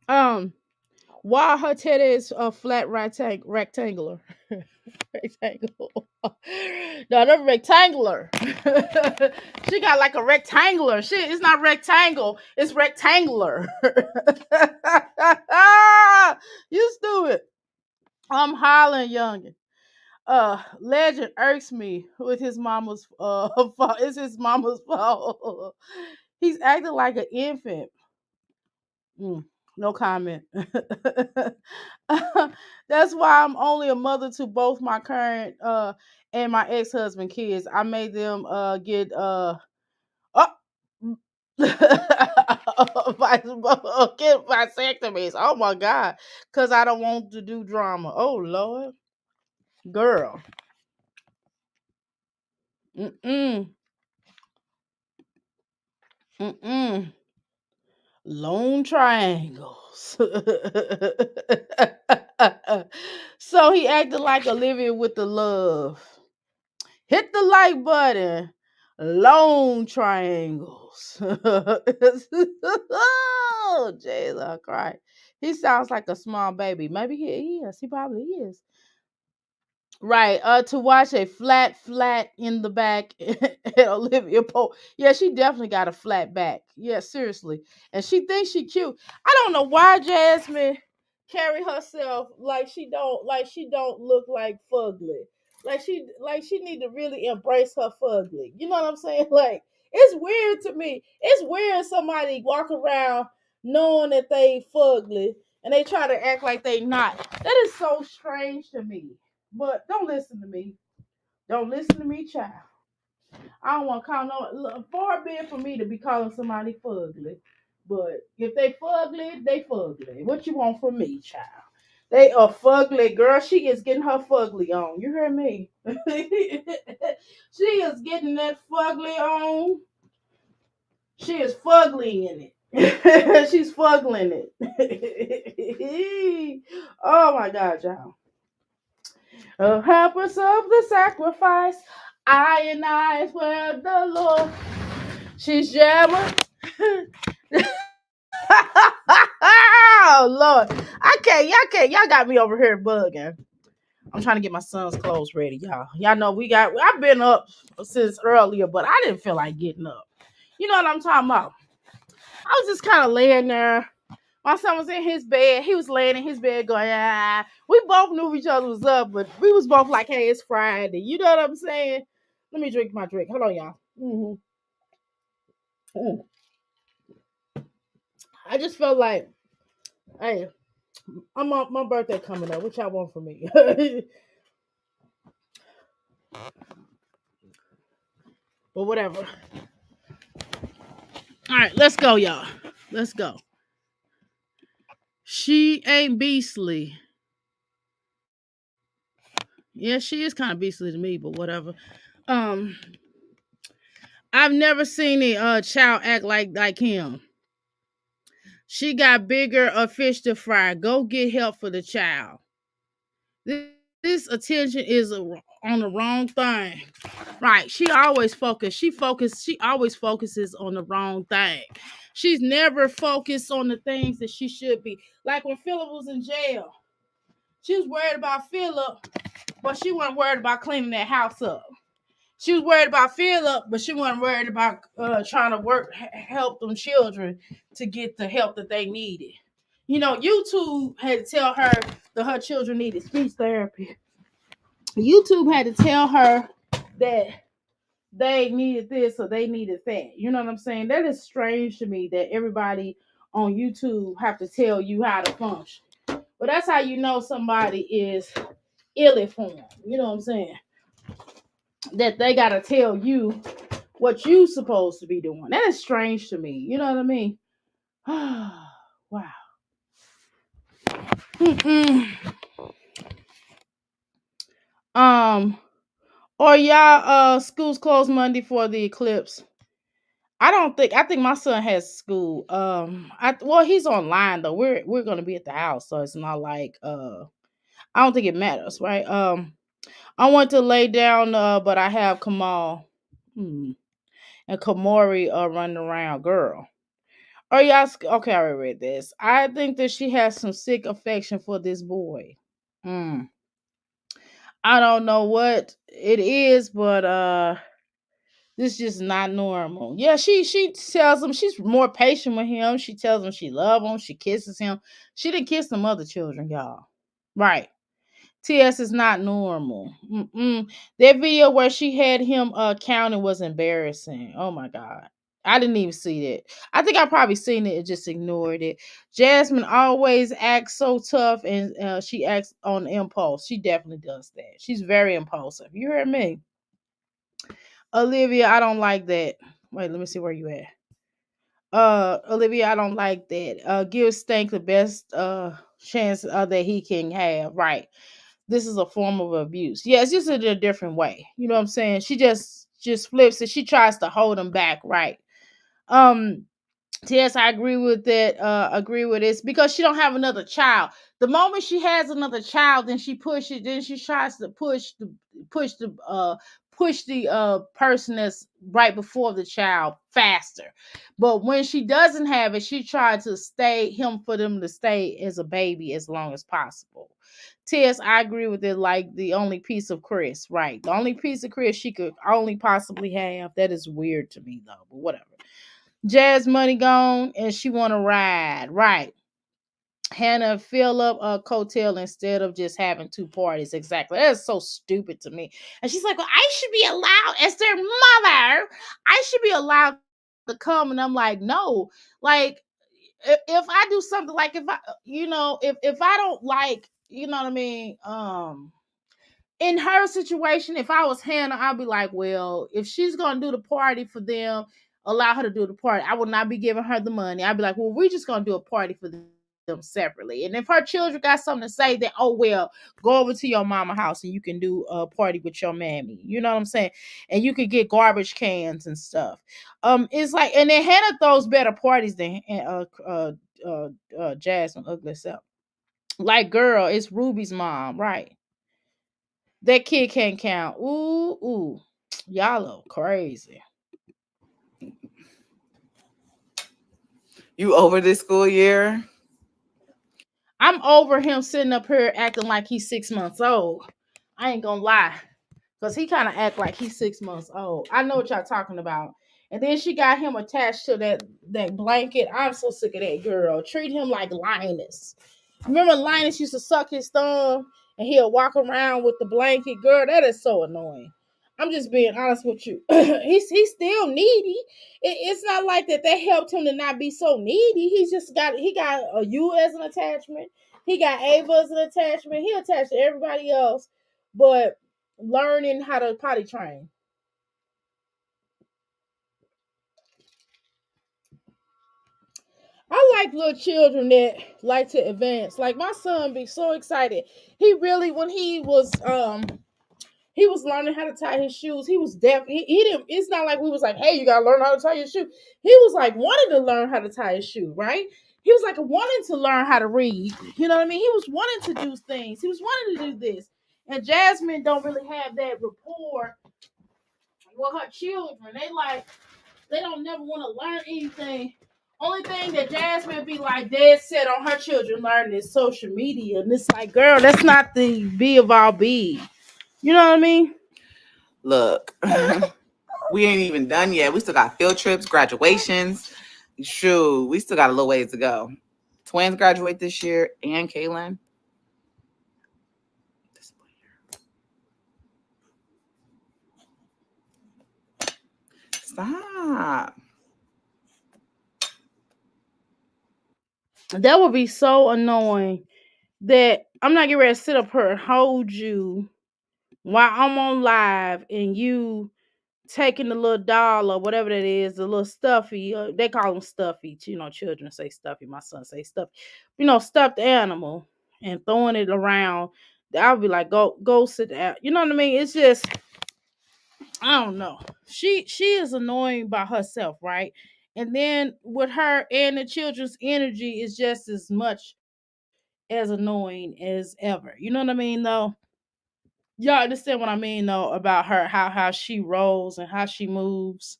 Um, why her teddy is a flat rectangular? Rectangle. No, they're rectangular. She got like a rectangular. Shit, it's not rectangle. It's rectangular. You stupid. I'm hollering youngin. Legend irks me with his mama's fault. It's his mama's fault. He's acting like an infant. No comment. That's why I'm only a mother to both my current and my ex-husband kids. I made them get oh, get vasectomies. Oh my god. Cause I don't want to do drama. Oh Lord. Girl. Mm-mm. Mm-mm. Lone triangles. So he acted like Olivia with the love. Hit the like button. Lone triangles. Oh, Jesus Christ. He sounds like a small baby. Maybe he is. He probably is. Right. To watch a flat in the back at Olivia Pope. Yeah, she definitely got a flat back. Yeah, seriously. And she thinks she cute. I don't know why Jasmine carry herself like she don't look like fugly. Like she need to really embrace her fugly. You know what I'm saying? Like it's weird to me. It's weird somebody walk around knowing that they fugly and they try to act like they not. That is so strange to me. But don't listen to me. Don't listen to me, child. I don't want to call no. Look, far be it for me to be calling somebody fugly. But if they fugly, they fugly. What you want from me, child? They are fugly, girl. She is getting her fugly on. You heard me? She is getting that fugly on. She is fugly in it. She's fugling it. Oh my God, y'all. Helpers of the sacrifice. I and I swear the Lord. She's jamming. Oh Lord. I can't, y'all got me over here bugging. I'm trying to get my son's clothes ready, y'all. Y'all know I've been up since earlier, but I didn't feel like getting up. You know what I'm talking about? I was just kind of laying there. My son was in his bed. He was laying in his bed going, ah. We both knew each other was up, but we was both like, hey, it's Friday. You know what I'm saying? Let me drink my drink. Hold on, y'all. Mm. I just felt like, hey, I'm on my birthday coming up. What y'all want from me? But whatever. All right, let's go, y'all. Let's go. She ain't beastly. Yeah, she is kind of beastly to me, but whatever. Um, I've never seen a child act like him. She got bigger fish to fry. Go get help for the child. This attention is on the wrong thing. Right. She always focus. She always focuses on the wrong thing. She's never focused on the things that she should be. Like when Philip was in jail. She was worried about Philip, but she wasn't worried about cleaning that house up. She was worried about Philip, but she wasn't worried about trying to help them children to get the help that they needed. You know, YouTube had to tell her that her children needed speech therapy. YouTube had to tell her that they needed this or they needed that. You know what I'm saying? That is strange to me that everybody on YouTube have to tell you how to function. But that's how you know somebody is ill informed. You know what I'm saying? That they gotta tell you what you supposed to be doing. That is strange to me. You know what I mean? Wow. Mm-mm. Um, or y'all schools closed Monday for the eclipse. I think my son has school. He's online though. We're gonna be at the house, so it's not like I don't think it matters, right? I want to lay down, but I have Kamal and Kamori running around, girl. Oh y'all, okay, I already read this. I think that she has some sick affection for this boy. Mm. I don't know what it is, but this is just not normal. Yeah, she tells him she's more patient with him. She tells him she loves him. She kisses him. She didn't kiss some other children, y'all. Right. TS is not normal. That video where she had him counting was embarrassing. Oh my god. I didn't even see that. I think I probably seen it and just ignored it. Jasmine always acts so tough and she acts on impulse. She definitely does that. She's very impulsive. You heard me? Olivia, I don't like that. Wait, let me see where you at. Olivia, I don't like that. Give Stank the best chance that he can have. Right. This is a form of abuse. Yeah, it's just in a different way. You know what I'm saying? She just flips it. She tries to hold him back, right? Um, yes, I agree with that. Agree with this because she don't have another child. The moment she has another child, then she pushes. Then she tries to push the push the person that's right before the child faster. But when she doesn't have it, she tried to stay him for them to stay as a baby as long as possible. Tess, I agree with it. Like the only piece of Chris, right? The only piece of Chris she could only possibly have. That is weird to me though. But whatever. Jazz money gone and she want to ride. Right. Hannah fill up a coattail instead of just having two parties. Exactly. That's so stupid to me. And she's like, well, I should be allowed as their mother. I should be allowed to come. And I'm like, no. Like, if I do something like if I, if I don't like, you know what I mean? In her situation, if I was Hannah, I'd be like, well, if she's gonna do the party for them, allow her to do the party. I would not be giving her the money. I'd be like, well, we're just gonna do a party for them separately. And if her children got something to say, then oh well, go over to your mama house and you can do a party with your mammy. You know what I'm saying? And you could get garbage cans and stuff. It's like, and then Hannah throws better parties than Jasmine ugly self. Like, girl, it's Ruby's mom, right? That kid can't count. Ooh. Y'all are crazy. You over this school year? I'm over him sitting up here acting like he's 6 months old. I ain't gonna lie. Because he kind of act like he's 6 months old. I know what y'all talking about. And then she got him attached to that blanket. I'm so sick of that girl. Treat him like Linus. Remember Linus used to suck his thumb and he'll walk around with the blanket? Girl, that is so annoying. I'm just being honest with you. He's still needy. It's not like that they helped him to not be so needy. He got a you as an attachment. He got Ava as an attachment. He attached to everybody else, but learning how to potty train. I like little children that like to advance. Like my son be so excited. He really when he was learning how to tie his shoes. He was deaf. He didn't. It's not like we was like, "Hey, you gotta learn how to tie your shoe." He was like wanting to learn how to tie his shoe, right? He was like wanting to learn how to read. You know what I mean? He was wanting to do things. He was wanting to do this. And Jasmine don't really have that rapport with her children. They don't never want to learn anything. Only thing that Jasmine be like dead set on her children learning is social media. And it's like, girl, that's not the be of all be. You know what I mean? Look, we ain't even done yet. We still got field trips, graduations. Shoot, we still got a little ways to go. Twins graduate this year, and Kaylin. Stop. That would be so annoying that I'm not getting ready to sit up here and hold you while I'm on live and you taking the little doll or whatever that is, the little stuffy. They call them stuffy. Children say stuffy. My son say stuffy. Stuffed animal and throwing it around. I'll be like, go sit down. You know what I mean? It's just I don't know. She is annoying by herself, right? And then with her and the children's energy is just as much as annoying as ever. You know what I mean though? Y'all understand what I mean though about her, how she rolls and how she moves.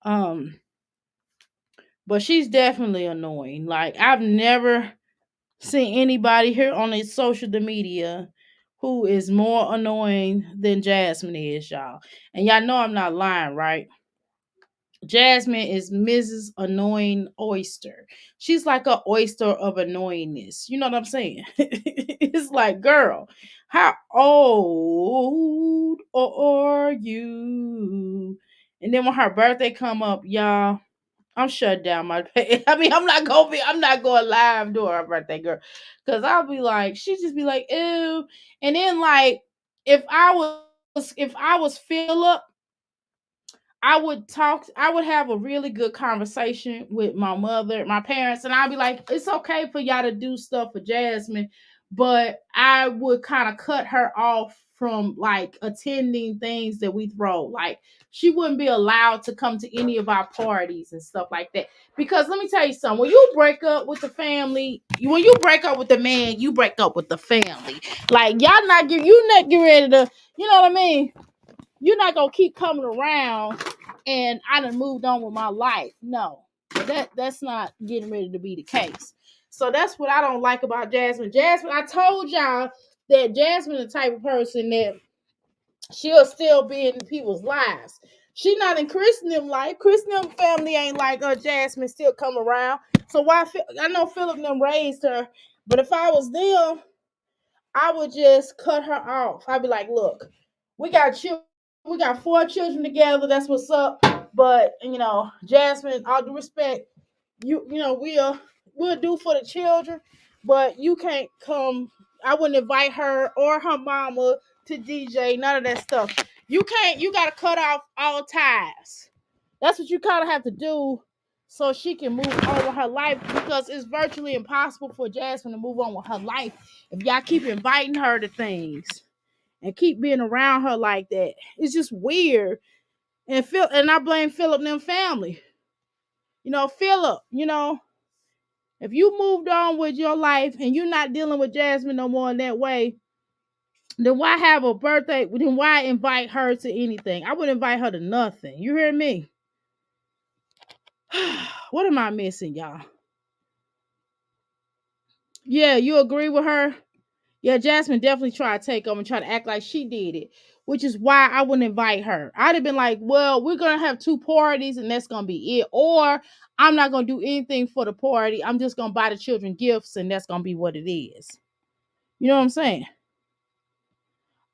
Um, but she's definitely annoying. Like I've never seen anybody here on the social media who is more annoying than Jasmine is, y'all. And y'all know I'm not lying, right? Jasmine is Mrs. Annoying Oyster. She's like a oyster of annoyingness. You know what I'm saying? It's like, girl, how old are you? And then when her birthday come up, y'all, I'm shut down my page. I mean, I'm not going live during her birthday, girl. Cause I'll be like, she just be like, ew. And then like if I was Philip, I would have a really good conversation with my mother, my parents, and I'd be like, it's okay for y'all to do stuff for Jasmine, but I would kind of cut her off from like attending things that we throw. Like she wouldn't be allowed to come to any of our parties and stuff like that. Because let me tell you something, when you break up with the family, when you break up with the man, you break up with the family. Like you not get ready to, you know what I mean? You're not gonna keep coming around and I done moved on with my life. No, that's not getting ready to be the case. So that's what I don't like about Jasmine. Jasmine, I told y'all that Jasmine the type of person that she'll still be in people's lives. She not in Christendom life. Christendom family ain't like Jasmine still come around. So why I know Philip them raised her, but if I was them, I would just cut her off. I'd be like, look, we got 4 children together. That's what's up. But Jasmine, all due respect, we'll do for the children, but you can't come. I wouldn't invite her or her mama to DJ. None of that stuff. You can't. You gotta cut off all ties. That's what you kind of have to do so she can move on with her life because it's virtually impossible for Jasmine to move on with her life if y'all keep inviting her to things and keep being around her like that. It's just weird. And I blame Philip and them family. Philip, if you moved on with your life and you're not dealing with Jasmine no more in that way, then why have a birthday? Then why invite her to anything? I wouldn't invite her to nothing. You hear me? What am I missing, y'all? Yeah, you agree with her? Yeah, Jasmine definitely tried to take over and try to act like she did it, which is why I wouldn't invite her. I'd have been like, well, we're going to have 2 parties and that's going to be it. Or I'm not going to do anything for the party. I'm just going to buy the children gifts and that's going to be what it is. You know what I'm saying?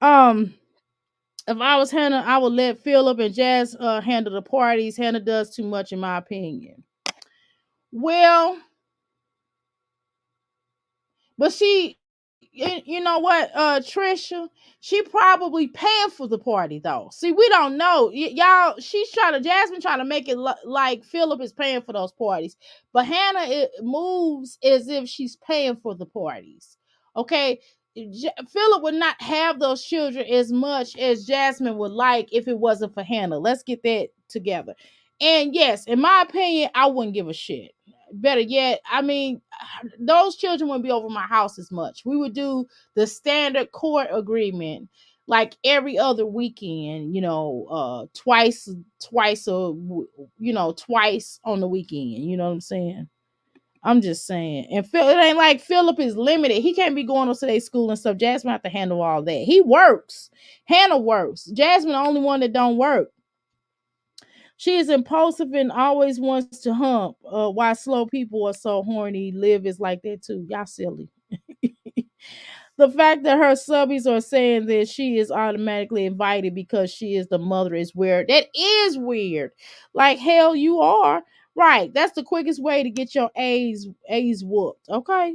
Um, if I was Hannah, I would let Philip and Jazz handle the parties. Hannah does too much, in my opinion. Well, but you know what, Trisha, she probably paying for the party though. See, we don't know, y'all. Jasmine trying to make it like Philip is paying for those parties, but Hannah it moves as if she's paying for the parties. Okay, Philip would not have those children as much as Jasmine would like if it wasn't for Hannah. Let's get that together. And yes, in my opinion, I wouldn't give a shit. Better yet, I mean, those children wouldn't be over my house as much. We would do the standard court agreement like every other weekend, twice on the weekend. You know what I'm saying? I'm just saying. And Phil, it ain't like Philip is limited. He can't be going to their school and stuff. Jasmine have to handle all that. He works. Hannah works. Jasmine the only one that don't work. She is impulsive and always wants to hump. Why slow people are so horny. Liv is like that too. Y'all silly. The fact that her subbies are saying that she is automatically invited because she is the mother is weird. That is weird. Like hell you are. Right. That's the quickest way to get your A's whooped. Okay.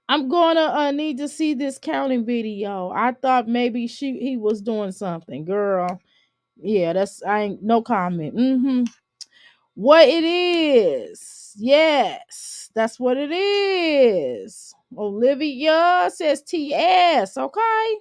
I'm gonna need to see this counting video. I thought maybe he was doing something. Girl. Yeah, that's I ain't no comment. What it is. Yes, that's what it is. Olivia says TS. Okay.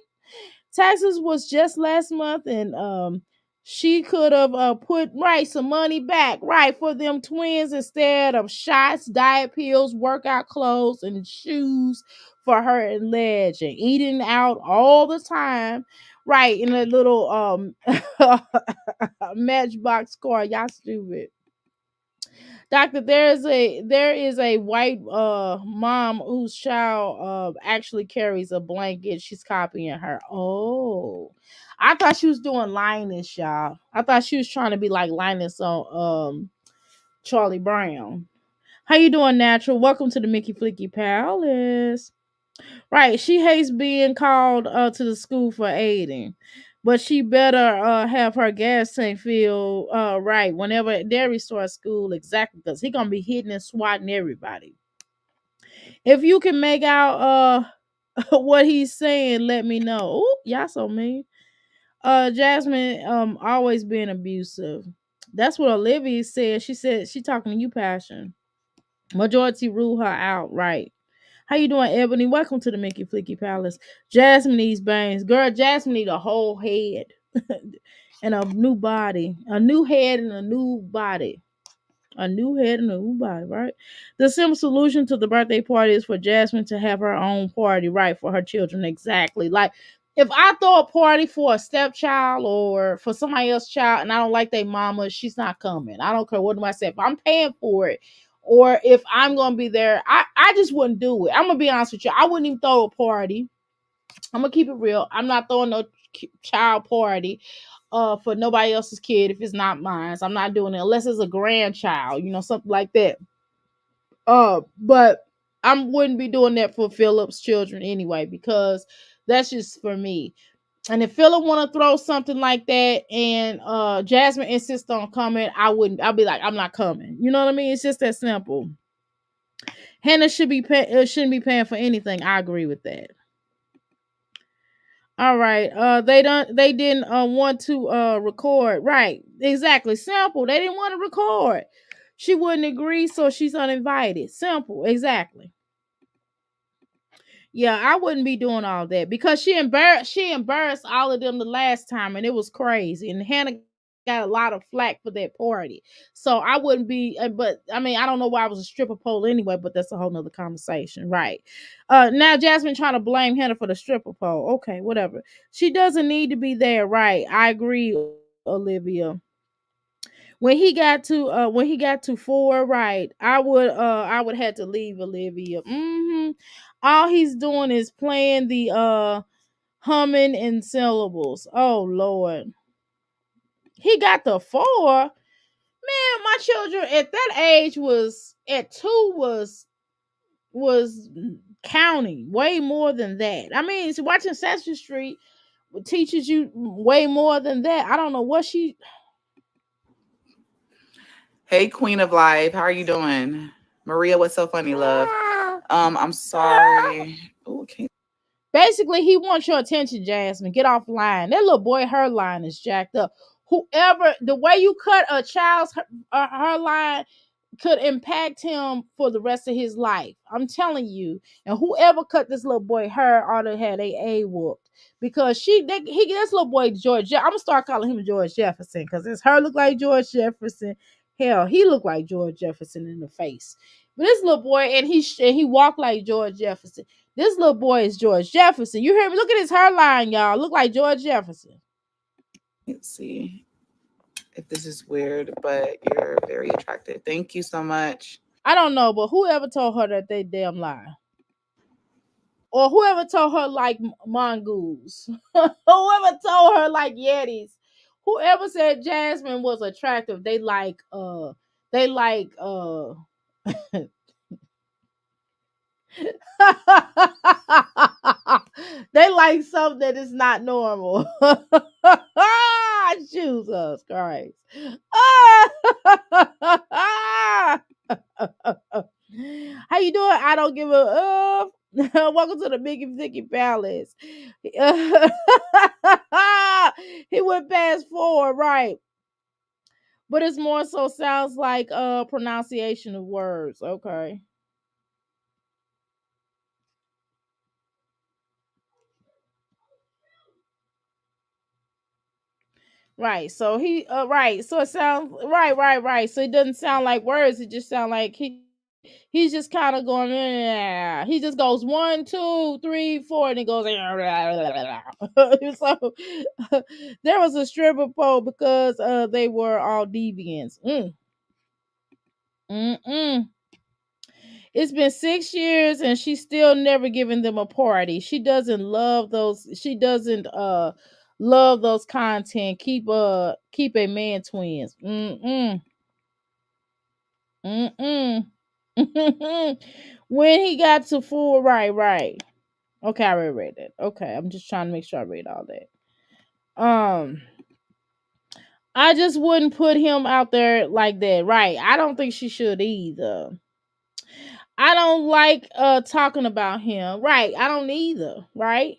Taxes was just last month, and she could have put right some money back right for them twins instead of shots, diet pills, workout clothes, and shoes for her and Ledge, and eating out all the time. Right in a little matchbox car. Y'all stupid. Doctor, there is a white mom whose child actually carries a blanket. She's copying her. Oh. I thought she was doing Linus, y'all. I thought she was trying to be like Linus on Charlie Brown. How you doing, Natural? Welcome to the Mickey Flicky Palace. Right, she hates being called to the school for aiding, but she better have her gas tank filled right whenever Derry starts school. Exactly, because he gonna be hitting and swatting everybody. If you can make out what he's saying, let me know. Ooh, y'all so mean. Jasmine always being abusive. That's what Olivia said. She said she talking to you, Passion. Majority rule her out, right? How you doing, Ebony? Welcome to the Mickey Flicky Palace. Jasmine needs bangs. Girl, Jasmine need a whole head and a new body. A new head and a new body. A new head and a new body, right? The simple solution to the birthday party is for Jasmine to have her own party, right, for her children. Exactly. Like, if I throw a party for a stepchild or for somebody else's child and I don't like their mama, she's not coming. I don't care what do I say. If I'm paying for it or if I'm going to be there, I just wouldn't do it. I'm going to be honest with you. I wouldn't even throw a party. I'm going to keep it real. I'm not throwing no child party for nobody else's kid if it's not mine. So I'm not doing it unless it's a grandchild, something like that. But I wouldn't be doing that for Philip's children anyway because that's just for me. And if Philip want to throw something like that and Jasmine insists on coming, I wouldn't. I'll be like, I'm not coming. You know what I mean? It's just that simple. Hannah shouldn't be paying for anything. I agree with that. All right. They didn't want to record. Right. Exactly. Simple. They didn't want to record. She wouldn't agree, so she's uninvited. Simple. Exactly. Yeah, I wouldn't be doing all that because she embarrassed all of them the last time and it was crazy. And Hannah got a lot of flack for that party. So I wouldn't be but I mean, I don't know why I was a stripper pole anyway, but that's a whole nother conversation. Right. Now Jasmine trying to blame Hannah for the stripper pole. Okay, whatever. She doesn't need to be there, right? I agree, Olivia. When he got to 4, right, I would have to leave Olivia. All he's doing is playing the humming and syllables. Oh Lord. He got the 4. Man, my children at that age was at 2 was counting way more than that. I mean, watching Sesame Street teaches you way more than that. I don't know what she. Hey, Queen of Life, how are you doing? Maria, what's so funny, love? I'm sorry. Oh, okay. Basically, he wants your attention, Jasmine. Get off line. That little boy, her line is jacked up. Whoever, the way you cut a child's her line could impact him for the rest of his life. I'm telling you. And whoever cut this little boy hair ought to have a whooped because this little boy George. I'm gonna start calling him George Jefferson because his hair look like George Jefferson. Hell, he looked like George Jefferson in the face. But this little boy, and he walked like George Jefferson. This little boy is George Jefferson. You hear me? Look at his hairline, y'all. Look like George Jefferson. Let's see if this is weird, but you're very attractive. Thank you so much. I don't know, but whoever told her that they damn lie. Or whoever told her like mongoose. Whoever told her like yetis. Whoever said Jasmine was attractive, they like they like something that is not normal. Jesus Christ. How you doing? I don't give a welcome to the Biggie Thicky Palace. He went past four, right? But it's more so sounds like pronunciation of words. Okay. Right. So he right. So it sounds right. So it doesn't sound like words. It just sounds like he's just kind of going. He just goes 1, 2, 3, 4, and he goes. So there was a stripper pole because they were all deviants. Mm. It's been 6 years and she's still never given them a party. She doesn't love those. She doesn't love those content. Keep a man twins. Mm. When he got to full right. Okay, I already read that. Okay, I'm just trying to make sure I read all that. I just wouldn't put him out there like that. Right. I don't think she should either. I don't like talking about him. Right. I don't either. Right.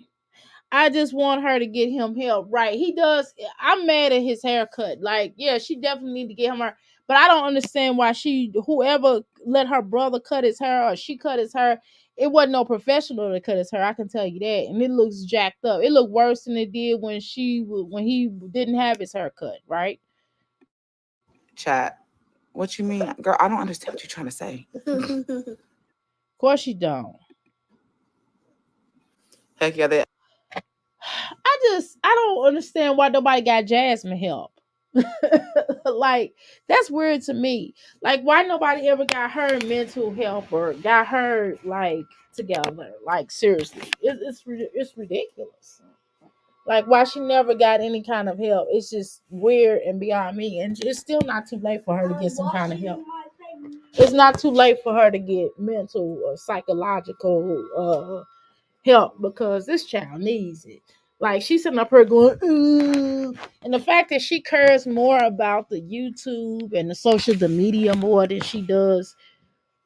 I just want her to get him help. Right. He does. I'm mad at his haircut. Like, yeah, she definitely need to get him her. But I don't understand why whoever let her brother cut his hair or she cut his hair, it wasn't no professional to cut his hair. I can tell you that. And it looks jacked up. It looked worse than it did when he didn't have his hair cut. Right. Chat. What you mean, girl? I don't understand what you're trying to say. Of course you don't. Heck yeah, they I don't understand why nobody got Jasmine help. Like that's weird to me. Like why nobody ever got her mental help or got her like together? Like seriously, it's ridiculous. Like why she never got any kind of help? It's just weird and beyond me. And it's still not too late for her to get some kind of help. It's not too late for her to get mental or psychological help because this child needs it. Like she's sitting up here going, ooh. And the fact that she cares more about the YouTube and the social the media more than she does,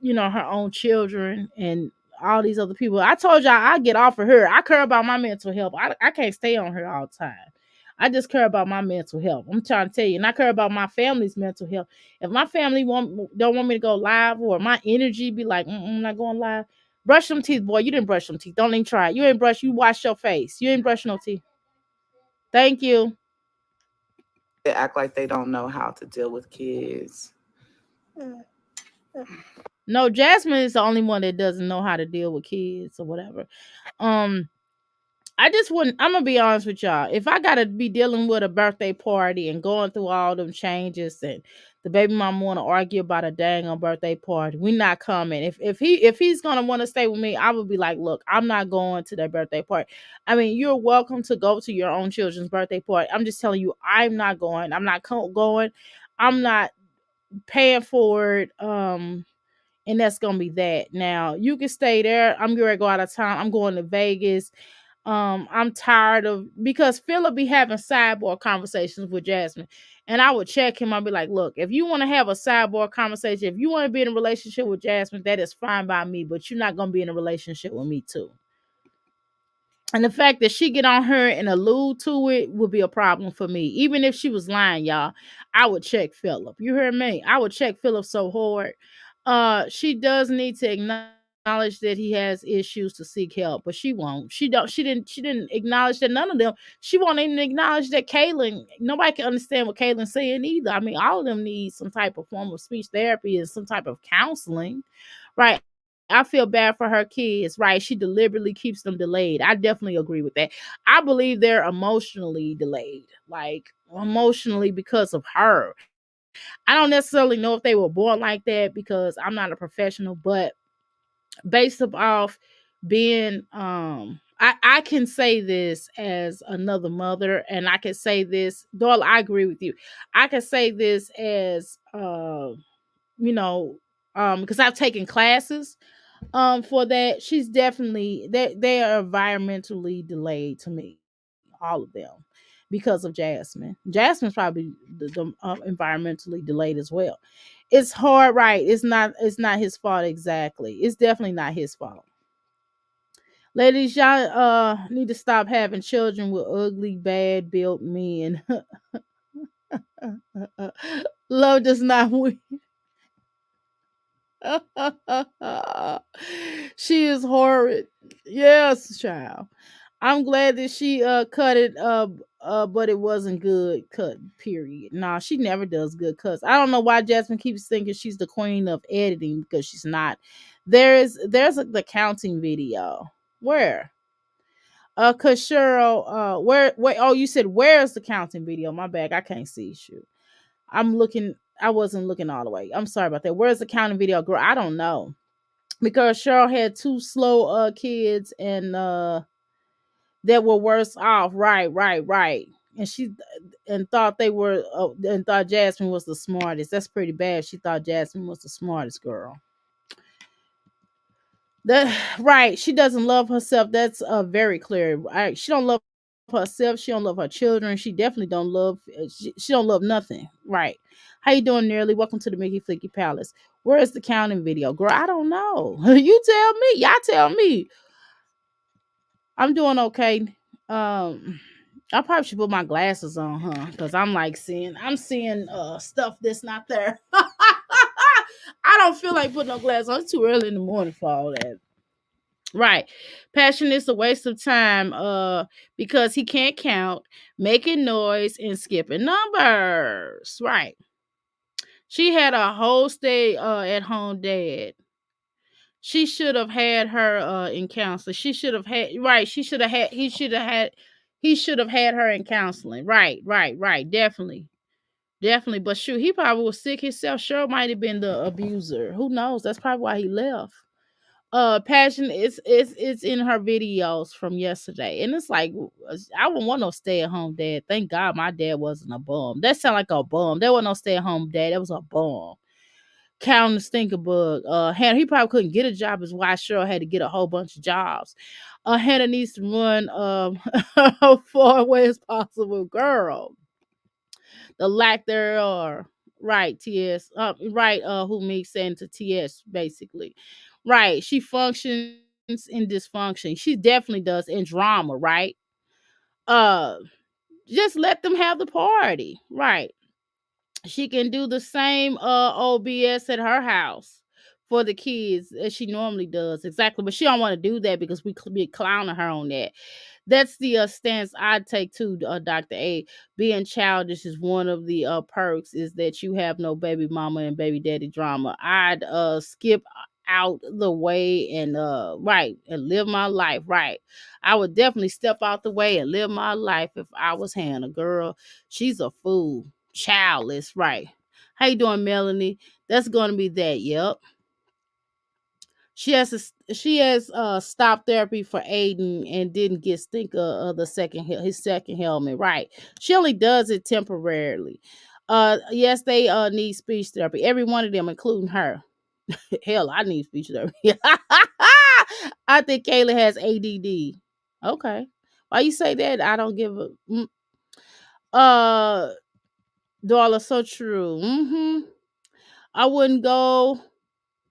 her own children and all these other people. I told y'all I get off of her. I care about my mental health. I can't stay on her all the time. I just care about my mental health. I'm trying to tell you, and I care about my family's mental health. If my family don't want me to go live, or my energy be like, I'm not going live. Brush them teeth, boy. You didn't brush them teeth. Don't even try it. You ain't brush. You wash your face. You ain't brush no teeth. Thank you. act like they don't know how to deal with kids. No, Jasmine is the only one that doesn't know how to deal with kids or whatever. Um, I just wouldn't. I'm gonna be honest with y'all. If I gotta be dealing with a birthday party and going through all them changes, and the baby mama want to argue about a dang on birthday party, we not coming. If he's gonna want to stay with me, I would be like, look, I'm not going to that birthday party. I mean, you're welcome to go to your own children's birthday party. I'm just telling you, I'm not going. I'm not going. I'm not paying for it. And that's gonna be that. Now you can stay there. I'm gonna go out of town. I'm going to Vegas. I'm tired of because Philip be having sidebar conversations with Jasmine. And I would check him. I'd be like, look, if you want to have a sidebar conversation, if you want to be in a relationship with Jasmine, that is fine by me, but you're not gonna be in a relationship with me too. And the fact that she get on her and allude to it would be a problem for me. Even if she was lying, y'all, I would check Philip. You heard me? I would check Philip so hard. She does need to acknowledge that he has issues to seek help, but she won't. She didn't acknowledge that none of them. She won't even acknowledge that Kaylin. Nobody can understand what Kaylin's saying either. I mean, all of them need some type of form of speech therapy and some type of counseling, right? I feel bad for her kids, right? She deliberately keeps them delayed. I definitely agree with that. I believe they're emotionally delayed, like emotionally because of her. I don't necessarily know if they were born like that because I'm not a professional, but based off being I can say this as another mother, and I can say this, Doyle, I agree with you. I can say this as you know, because I've taken classes for that. She's definitely they are environmentally delayed to me, all of them, because of Jasmine. Jasmine's probably the environmentally delayed as well. It's hard, right? It's not his fault exactly. It's definitely not his fault. Ladies, y'all need to stop having children with ugly, bad built men. Love does not win. She is horrid. Yes, child. I'm glad that she cut it but it wasn't good cut, period. Nah, she never does good cuts. I don't know why Jasmine keeps thinking she's the queen of editing because she's not. The counting video. Where? Cause Cheryl, where oh you said where's the counting video? My bad, I can't see. Shoot. I'm looking, I wasn't looking all the way. I'm sorry about that. Where's the counting video, girl? I don't know. Because Cheryl had two slow kids and that were worse off. Right, right, right. And she and thought they were and thought Jasmine was the smartest. That's pretty bad. She thought Jasmine was the smartest girl. That right. She doesn't love herself. That's very clear. Right. She don't love herself. She don't love her children. She definitely don't love. She don't love nothing. Right. How you doing, Nearly? Welcome to the Mickey Flicky Palace. Where is the counting video, girl? I don't know. You tell me. Y'all tell me. I'm doing okay. I probably should put my glasses on, huh? Because I'm seeing stuff that's not there. I don't feel like putting no glasses on. It's too early in the morning for all that. Right. Passion is a waste of time because he can't count, making noise and skipping numbers. Right. She had a whole stay at home dad. She should have had her in counseling. She should have had right. She should have had he should have had her in counseling. Right, right, right. Definitely. Definitely. But shoot, he probably was sick himself. Sure might have been the abuser. Who knows? That's probably why he left. Passion it's in her videos from yesterday, and it's like I wouldn't want no stay at home dad. Thank God my dad wasn't a bum. That sounded like a bum. That wasn't no stay at home dad. That was a bum. Counting the stinker bug. Hannah, he probably couldn't get a job. Is why Cheryl had to get a whole bunch of jobs. Hannah needs to run far away as possible, girl. The lack thereof. Right, TS. Right, who makes saying to TS basically. Right. She functions in dysfunction. She definitely does in drama, right? Uh just let them have the party. Right. She can do the same OBS at her house for the kids as she normally does. Exactly. But she don't want to do that because we be clowning her on that. That's the stance I take too, Dr. A. Being childish is one of the perks is that you have no baby mama and baby daddy drama. I'd skip out the way and right and live my life. Right. I would definitely step out the way and live my life if I was Hannah. Girl, she's a fool. Childless, right. How you doing, Melanie? That's gonna be that, yep. She has stopped therapy for Aiden and didn't get stink of the his second helmet. Right. She only does it temporarily. Yes, they need speech therapy. Every one of them, including her. Hell, I need speech therapy. I think Kayla has ADD. Okay. Why you say that? I don't give a uh Darla, so true. I wouldn't go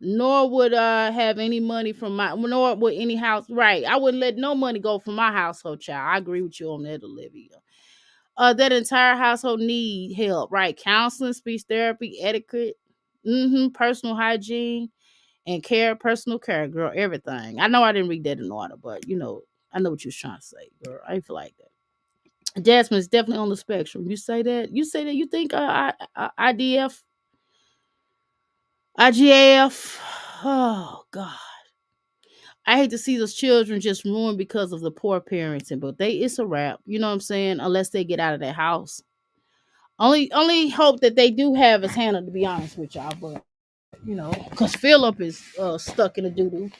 nor would I have any money from my nor would any house right. I wouldn't let no money go from my household, child. I agree with you on that, Olivia. That entire household need help, right? Counseling, speech therapy, etiquette, personal hygiene and care, personal care, girl, everything. I know I didn't read that in order, but I know what you was trying to say, girl. I feel like that. Jasmine's definitely on the spectrum. You say that? You say that you think IDF, IGAF? Oh God. I hate to see those children just ruined because of the poor parenting, but it's a wrap. You know what I'm saying? Unless they get out of their house. Only hope that they do have is Hannah, to be honest with y'all. But because Philip is stuck in the doo doo.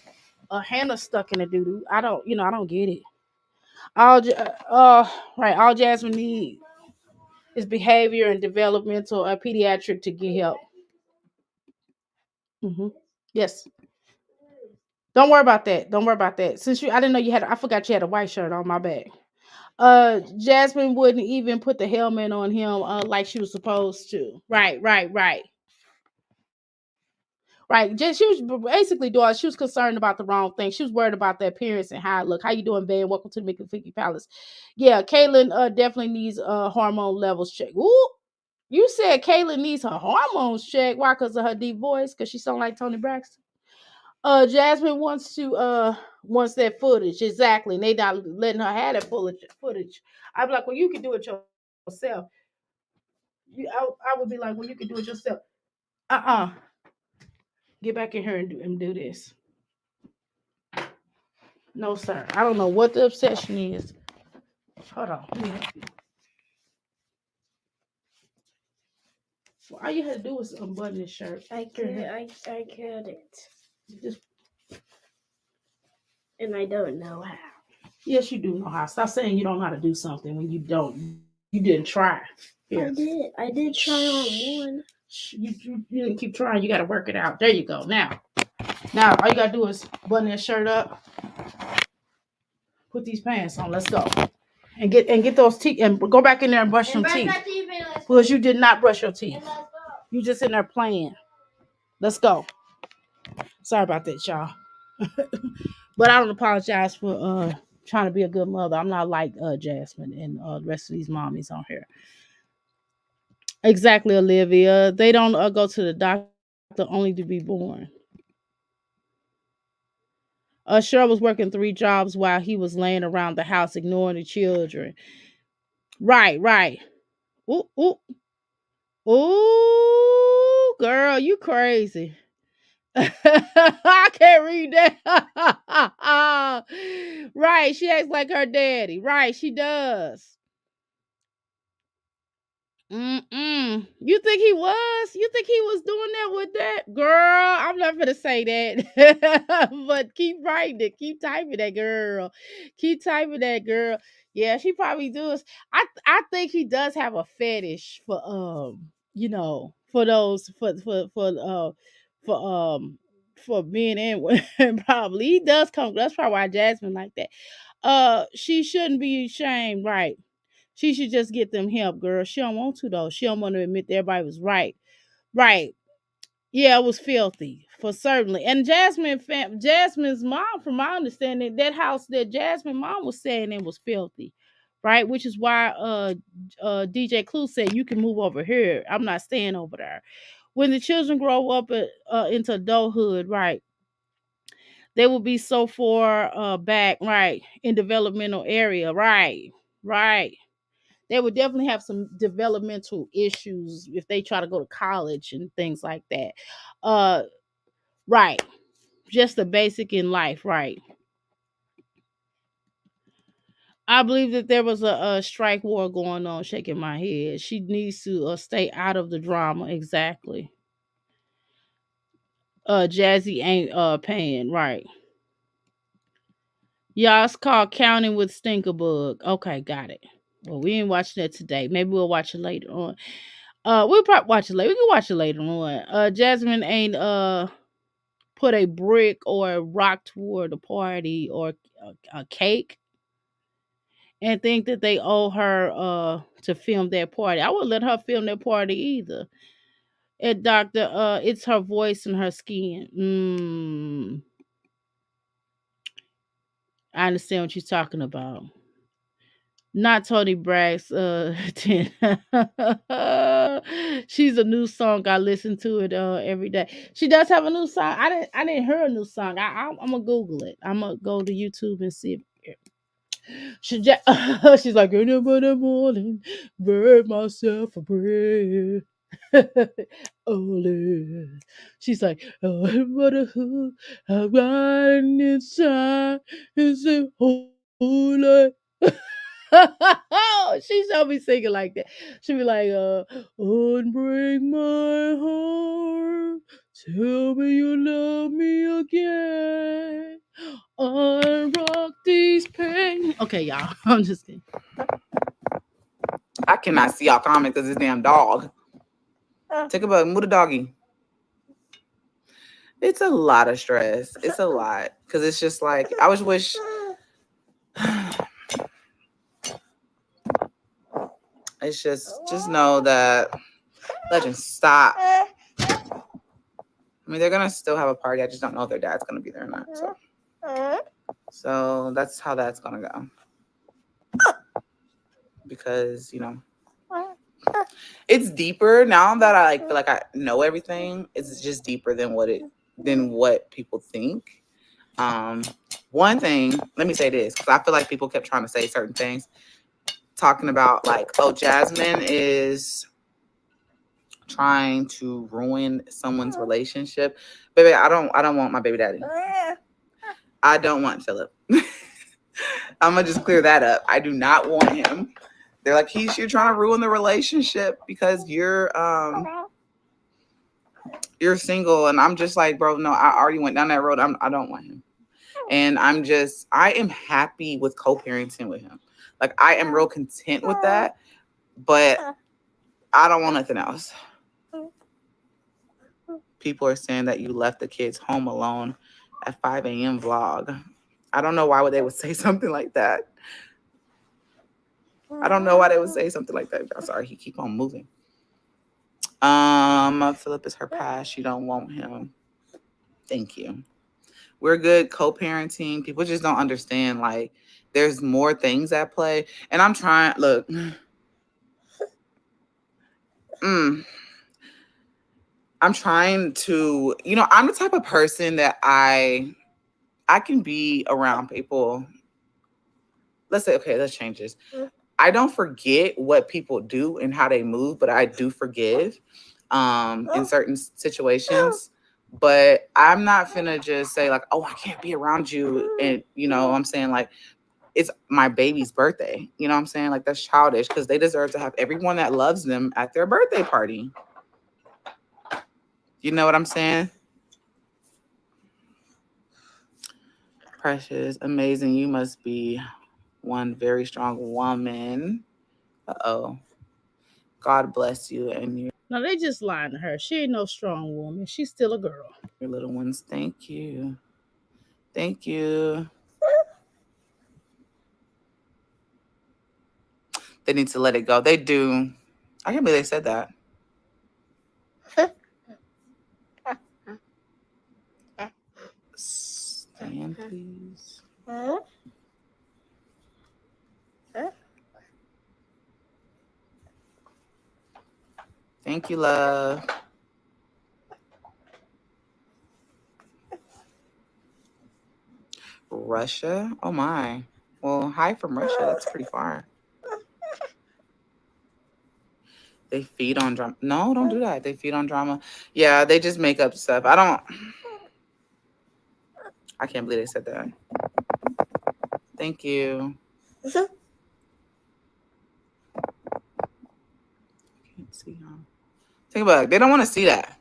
Hannah's stuck in the doo doo. I don't get it. Right. All Jasmine need is behavior and developmental pediatric to get help. Hmm. Yes. Don't worry about that. Don't worry about that. I didn't know you had. I forgot you had a white shirt on my back. Jasmine wouldn't even put the helmet on him like she was supposed to. Right. Right. Right. Right. Just she was basically doing. She was concerned about the wrong thing. She was worried about the appearance and how it looked. How you doing, Ben? Welcome to the Mickey Figgy Palace. Yeah, Caitlin definitely needs hormone levels check. Ooh, you said Caitlin needs her hormones checked. Why? Because of her deep voice? Because she sound like Tony Braxton. Jasmine wants that footage exactly, and they not letting her have that footage. I'd be like, well, you can do it yourself. I would be like, well, you can do it yourself. Uh-uh. Get back in here and do this. No, sir. I don't know what the obsession is. Hold on. Well, all you had to do was unbutton this shirt. I couldn't. Just, And I don't know how. yes, you do know how. Stop saying you don't know how to do something when you don't. You didn't try. Here. I did. I did try on one. You didn't keep trying. You got to work it out. There you go. Now, all you got to do is button that shirt up. Put these pants on. Let's go. And get those teeth and go back in there and brush some teeth. Because you did not brush your teeth. You just in there playing. Let's go. Sorry about that, y'all. But I don't apologize for trying to be a good mother. I'm not like Jasmine and the rest of these mommies on here. Exactly, Olivia. They don't go to the doctor only to be born. Cheryl was working 3 jobs while he was laying around the house ignoring the children. Right, right. Ooh, ooh, ooh, girl, you crazy. I can't read that. Right, she acts like her daddy. Right, she does. Mm-mm. You think he was? You think he was doing that with that? Girl, I'm not gonna say that. But keep writing it. Keep typing that, girl. Keep typing that, girl. Yeah, she probably does. I think he does have a fetish for for those for men and women. Probably he does come. That's probably why Jasmine like that. She shouldn't be ashamed, right? She should just get them help, girl. She don't want to though. She don't want to admit that everybody was right. Right. Yeah, it was filthy for certainly. And Jasmine's mom, from my understanding, that house that Jasmine mom was staying in was filthy. Right, which is why DJ Clue said you can move over here. I'm not staying over there. When the children grow up into adulthood, right, they will be so far back, right, in developmental area, right, right. They would definitely have some developmental issues if they try to go to college and things like that. Uh, right. Just the basic in life, right. I believe that there was a strike war going on, shaking my head. She needs to stay out of the drama, exactly. Jazzy ain't paying, right. Y'all, it's called Counting with Stinkerbug. Okay, got it. Well, we ain't watching that today. Maybe we'll watch it later on. We'll probably watch it later. We can watch it later on. Jasmine ain't put a brick or a rock toward a party or a cake and think that they owe her to film that party. I wouldn't let her film that party either. And doctor, it's her voice and her skin. I understand what you're talking about. Not Tony Braxx. 10. She's a new song. I listen to it every day. She does have a new song. I didn't hear a new song. I'm gonna Google it. I'm gonna go to YouTube and see it. She's like, in the morning, burn myself a bread. Only. She's like, oh, what a hood, I'm riding inside, it's a whole lot. She shall be singing like that. She be like, unbreak my heart, tell me you love me again, unrock these pain. Okay, y'all, I'm just kidding. I cannot see y'all comment because this damn dog. Take a bug, move the doggy. It's a lot of stress. It's a lot because it's just like I was wish. It's just know that legend stop. I mean, they're gonna still have a party. I just don't know if their dad's gonna be there or not. So that's how that's gonna go. Because it's deeper now that I feel like I know everything. It's just deeper than what people think. One thing, let me say this, because I feel like people kept trying to say certain things, talking about like, oh, Jasmine is trying to ruin someone's relationship. Baby, I don't want my baby daddy. I don't want Philip. I'm gonna just clear that up. I do not want him. They're like, you're trying to ruin the relationship because you're single, and I'm just like, bro, no, I already went down that road. I don't want him. And I am happy with co-parenting with him. Like, I am real content with that, but I don't want nothing else. People are saying that you left the kids home alone at 5 a.m. vlog. I don't know why they would say something like that. I don't know why they would say something like that. I'm sorry, he keep on moving. Philip is her past. You don't want him. Thank you. We're good co-parenting. People just don't understand, like, there's more things at play. And I'm trying, look. I'm trying to, I'm the type of person that I can be around people. Let's say, okay, let's change this. I don't forget what people do and how they move, but I do forgive in certain situations. But I'm not finna just say like, oh, I can't be around you. And, I'm saying, like, it's my baby's birthday. You know what I'm saying? Like, that's childish because they deserve to have everyone that loves them at their birthday party. You know what I'm saying? Precious, amazing. You must be one very strong woman. Uh-oh. God bless you and your No, they just lying to her. She ain't no strong woman. She's still a girl. little ones. Thank you. Thank you. They need to let it go. They do. I can't believe they said that. Stand, please. Thank you, love. Russia? Oh my. Well, hi from Russia. That's pretty far. They feed on drama. No, don't do that. They feed on drama. Yeah, they just make up stuff. I can't believe they said that. Thank you. Can't see y'all. Think about it. They don't want to see that.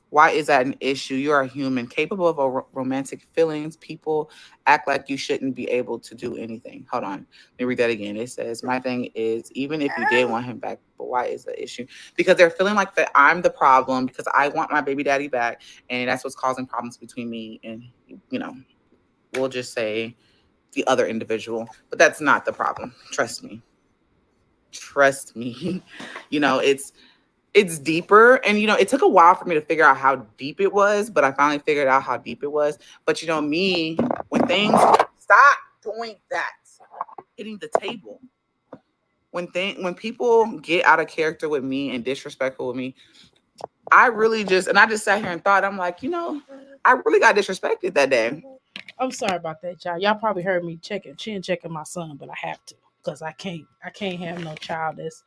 Why is that an issue? You are a human, capable of romantic feelings. People act like you shouldn't be able to do anything. Hold on. Let me read that again. It says, my thing is, even if you did want him back, but why is the issue? Because they're feeling like that I'm the problem because I want my baby daddy back. And that's what's causing problems between me and, we'll just say the other individual. But that's not the problem. Trust me. Trust me. It's deeper, and it took a while for me to figure out how deep it was, but I finally figured out how deep it was. But me, when things stop doing that, hitting the table, when people get out of character with me and disrespectful with me, I just sat here and thought, I'm like, I really got disrespected that day. I'm sorry about that, y'all. Y'all probably heard me checking my son, but I have to because I can't have no child that's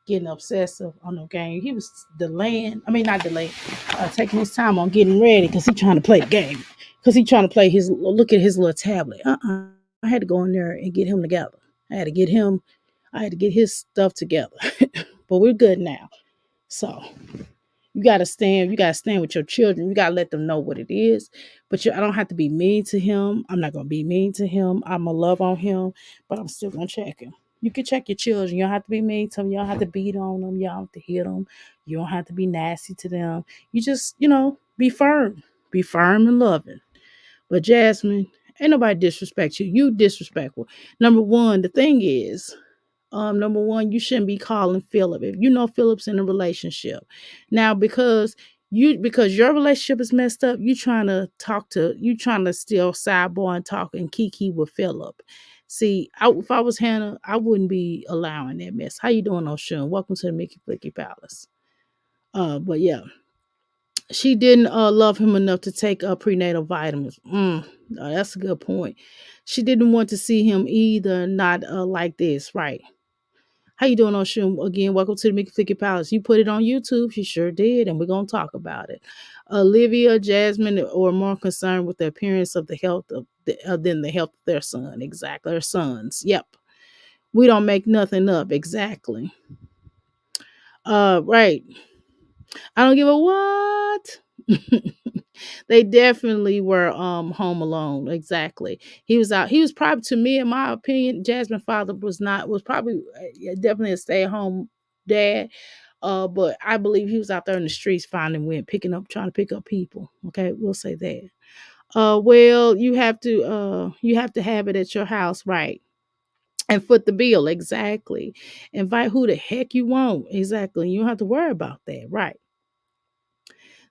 getting obsessive on no game. He was not delaying, taking his time on getting ready because he trying to play the game. Because he trying to play look at his little tablet. I had to go in there and get him together. I had to get him. I had to get his stuff together. But we're good now. So you gotta stand. You gotta stand with your children. You gotta let them know what it is. But I don't have to be mean to him. I'm not gonna be mean to him. I'm gonna love on him, but I'm still gonna check him. You can check your children. You don't have to be mean to them. You don't have to beat on them. You don't have to hit them. You don't have to be nasty to them. You just, be firm. Be firm and loving. But Jasmine, ain't nobody disrespect you. You disrespectful. Number one, the thing is, number one, you shouldn't be calling Philip if you know Philip's in a relationship. Now, because your relationship is messed up, you trying to still sidebar and talk and kiki with Philip. See, if I was Hannah, I wouldn't be allowing that mess. How you doing, Oshun? Welcome to the Mickey Flicky Palace. But yeah, she didn't love him enough to take prenatal vitamins. That's a good point. She didn't want to see him either, not like this, right? How you doing, Oshun? Again, welcome to the Mickey Flicky Palace. You put it on YouTube. She sure did, and we're going to talk about it. Olivia, Jasmine are more concerned with the appearance of the health than the health of their son. Exactly. Their sons. Yep. We don't make nothing up. Exactly. Right. I don't give a what. They definitely were home alone. Exactly. He was out. He was probably, to me, in my opinion, Jasmine's father was probably definitely a stay-at-home dad. But I believe he was out there in the streets finding wind, trying to pick up people. Okay, we'll say that. Well, you have to have it at your house, right? And foot the bill, exactly. Invite who the heck you want, exactly. You don't have to worry about that, right?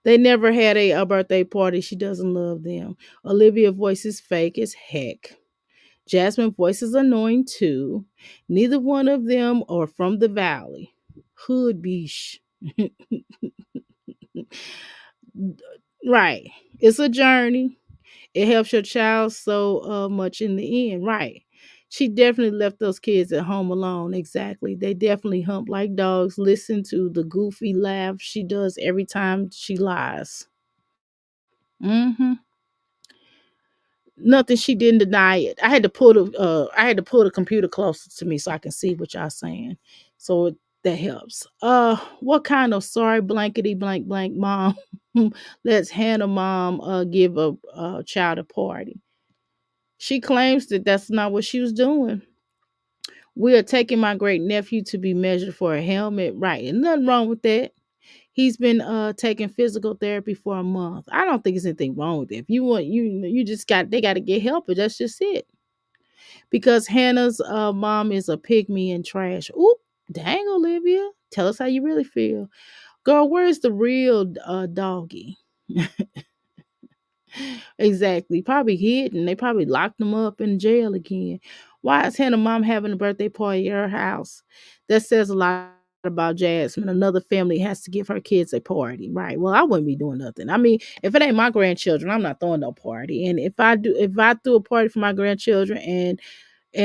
They never had a birthday party. She doesn't love them. Olivia's voice is fake as heck. Jasmine's voice is annoying too. Neither one of them are from the valley. Hood beesh. Right. It's a journey. It helps your child so much in the end. Right. She definitely left those kids at home alone. Exactly. They definitely hump like dogs. Listen to the goofy laugh she does every time she lies. Mm-hmm. Nothing. She didn't deny it. I had to pull the computer closer to me so I can see what y'all saying. So that helps. What kind of sorry blankety blank blank mom lets Hannah mom give a child a party? She claims that that's not what she was doing. We are taking my great nephew to be measured for a helmet. Right. And nothing wrong with that. He's been taking physical therapy for a month. I don't think there's anything wrong with it. If you want, you just they got to get help. But that's just it. Because Hannah's mom is a pygmy and trash. Oop, dang, Olivia. Tell us how you really feel. Girl, where's the real doggy? Exactly. Probably hidden. They probably locked him up in jail again. Why is Hannah mom having a birthday party at her house? That says a lot about Jasmine. Another family has to give her kids a party. Right. Well, I wouldn't be doing nothing. I mean, if it ain't my grandchildren, I'm not throwing no party. And if I threw a party for my grandchildren and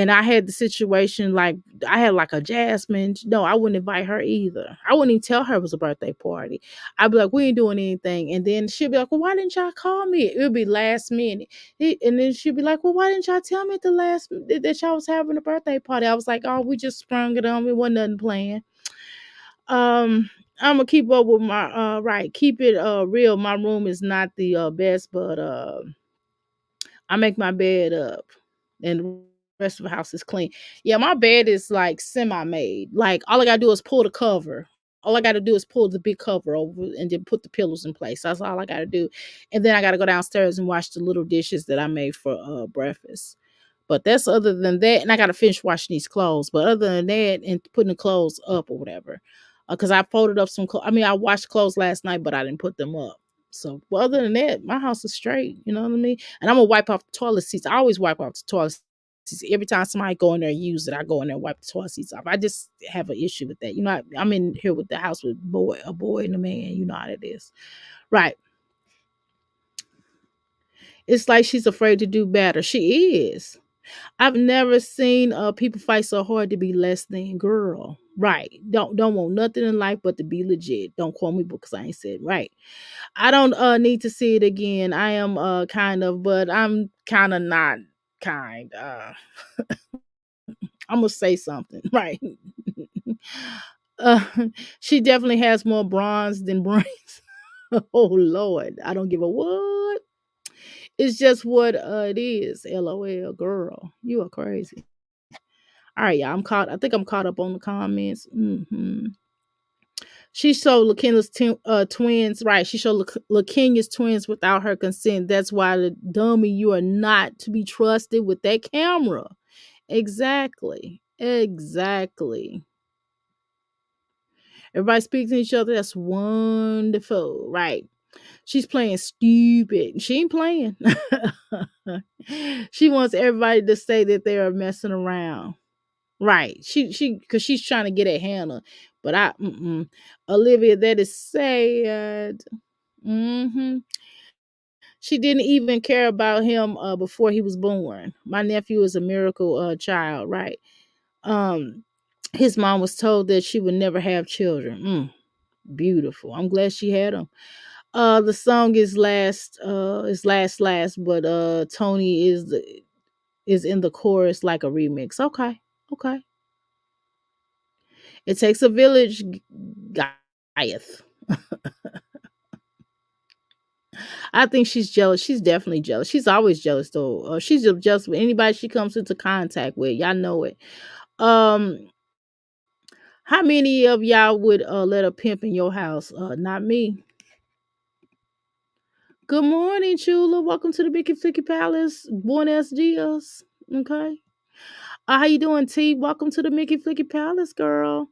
I had the situation like I had like a Jasmine. No, I wouldn't invite her either. I wouldn't even tell her it was a birthday party. I'd be like, we ain't doing anything. And then she'd be like, well, why didn't y'all call me? It would be last minute. And then she'd be like, well, why didn't y'all tell me at the last that y'all was having a birthday party? I was like, oh, we just sprung it on. It wasn't nothing planned. I'm gonna keep up with my right. Keep it real. My room is not the best, but I make my bed up and the rest of the house is clean. Yeah, my bed is like semi-made. Like all I gotta do is pull the cover. All I gotta do is pull the big cover over and then put the pillows in place. That's all I gotta do. And then I gotta go downstairs and wash the little dishes that I made for breakfast. But that's other than that, and I gotta finish washing these clothes. But other than that, and putting the clothes up or whatever, because I folded up some. I mean, I washed clothes last night, but I didn't put them up. So, well, other than that, my house is straight. You know what I mean? And I'm gonna wipe off the toilet seats. I always wipe off the toilet seats. Every time somebody go in there and use it, I go in there and wipe the toilet seats off. I just have an issue with that. You know, I'm in here with the house with a boy and a man. You know how it is, right? It's like she's afraid to do better. She is. I've never seen people fight so hard to be less than girl. Right. Don't want nothing in life but to be legit. Don't quote me because I ain't said right. I don't need to see it again. I am kind of, but I'm kind of not kind. I'm gonna say something, right? uh, she definitely has more bronze than brains. Oh Lord, I don't give a what. It's just what it is. LOL, girl, you are crazy. All right, y'all. I think I'm caught up on the comments. She showed Lakenya's twins, right? She showed Lakenya's twins without her consent. That's why the dummy, you are not to be trusted with that camera. Exactly. Exactly. Everybody speaks to each other. That's wonderful, right? She's playing stupid. She ain't playing. She wants everybody to say that they are messing around. Right. Because she's trying to get at Hannah. But Olivia, that is sad. hmm She didn't even care about him before he was born. My nephew is a miracle child, right? Um, his mom was told that she would never have children. Beautiful. I'm glad she had them. The song is last, but Tony is in the chorus like a remix. Okay, okay. It takes a village, Gaiath. I think she's jealous. She's definitely jealous. She's always jealous though. She's just jealous with anybody she comes into contact with. Y'all know it. Um, how many of y'all would let a pimp in your house? Not me. Good morning, Chula. Welcome to the Big and Flicky Palace. Buenos dias. Okay. How you doing, T? Welcome to the Mickey Flicky Palace, girl.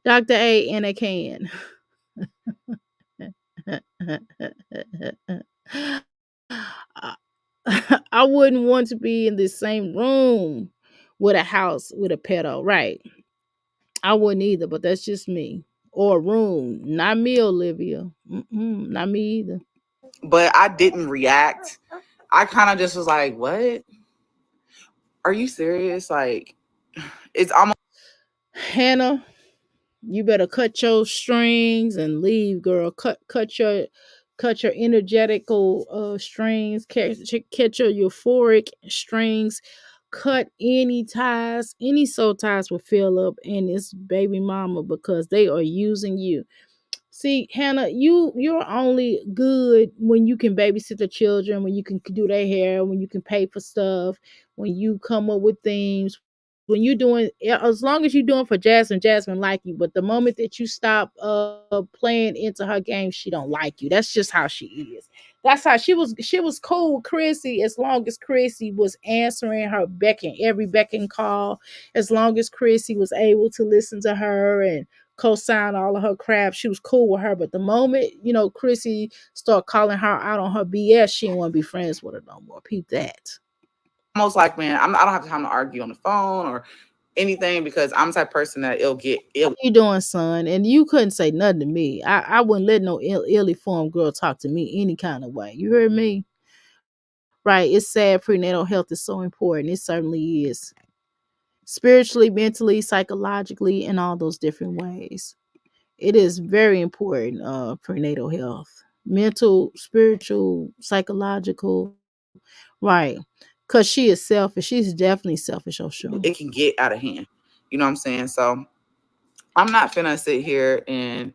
Dr. A in a can. I I wouldn't want to be in the same room with a house with a pedo, right? I wouldn't either, but that's just me. Or a room, not me, Olivia. Not me either. But I didn't react. I kind of just was like, "What? Are you serious?" Like, it's almost Hannah, you better cut your strings and leave, girl. Cut your energetical strings, catch your euphoric strings, cut any soul ties with Philip and his baby mama because they are using you. See, Hannah, you're only good when you can babysit the children, when you can do their hair, when you can pay for stuff, when you come up with themes, when you're doing as long as you're doing for Jasmine like you. But the moment that you stop playing into her game, she don't like you. That's just how she is. That's how she was cool with Chrissy as long as Chrissy was answering her every beck and call, as long as Chrissy was able to listen to her and co-sign all of her crap. She was cool with her, but the moment Chrissy started calling her out on her BS, she didn't want to be friends with her no more. Peep that. like, man, I don't have time to argue on the phone or anything because I'm the type of person that How you doing, son? And you couldn't say nothing to me. I wouldn't let no illy formed girl talk to me any kind of way. You heard me? Right. It's sad prenatal health is so important. It certainly is. Spiritually, mentally, psychologically, in all those different ways. It is very important, prenatal health. Mental, spiritual, psychological. Right. Cause she is selfish. She's definitely selfish, oh sure. it can get out of hand. You know what I'm saying? So I'm not finna sit here and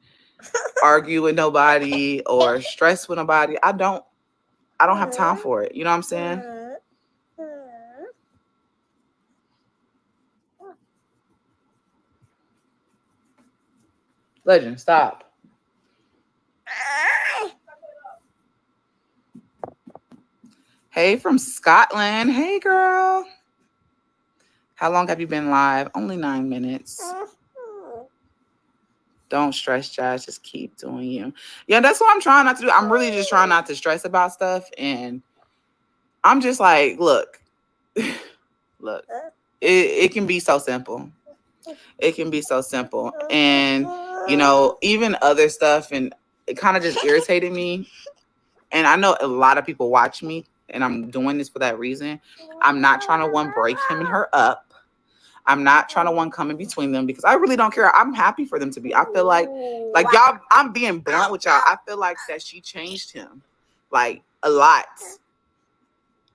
argue with nobody or stress with nobody. I don't have time for it. You know what I'm saying? Legend, stop. Hey from Scotland. Hey girl. How long have you been live? Only 9 minutes. Don't stress, Jazz. Just keep doing you. Yeah, that's what I'm trying not to do. I'm really just trying not to stress about stuff. And I'm just like, look, look, it can be so simple. It can be so simple. And, even other stuff. And it kind of just irritated me. And I know a lot of people watch me. And I'm doing this for that reason. I'm not trying to one break him and her up. I'm not trying to one come in between them because I really don't care. I'm happy for them to be. I feel like y'all, I'm being blunt with y'all. I feel like that she changed him like a lot.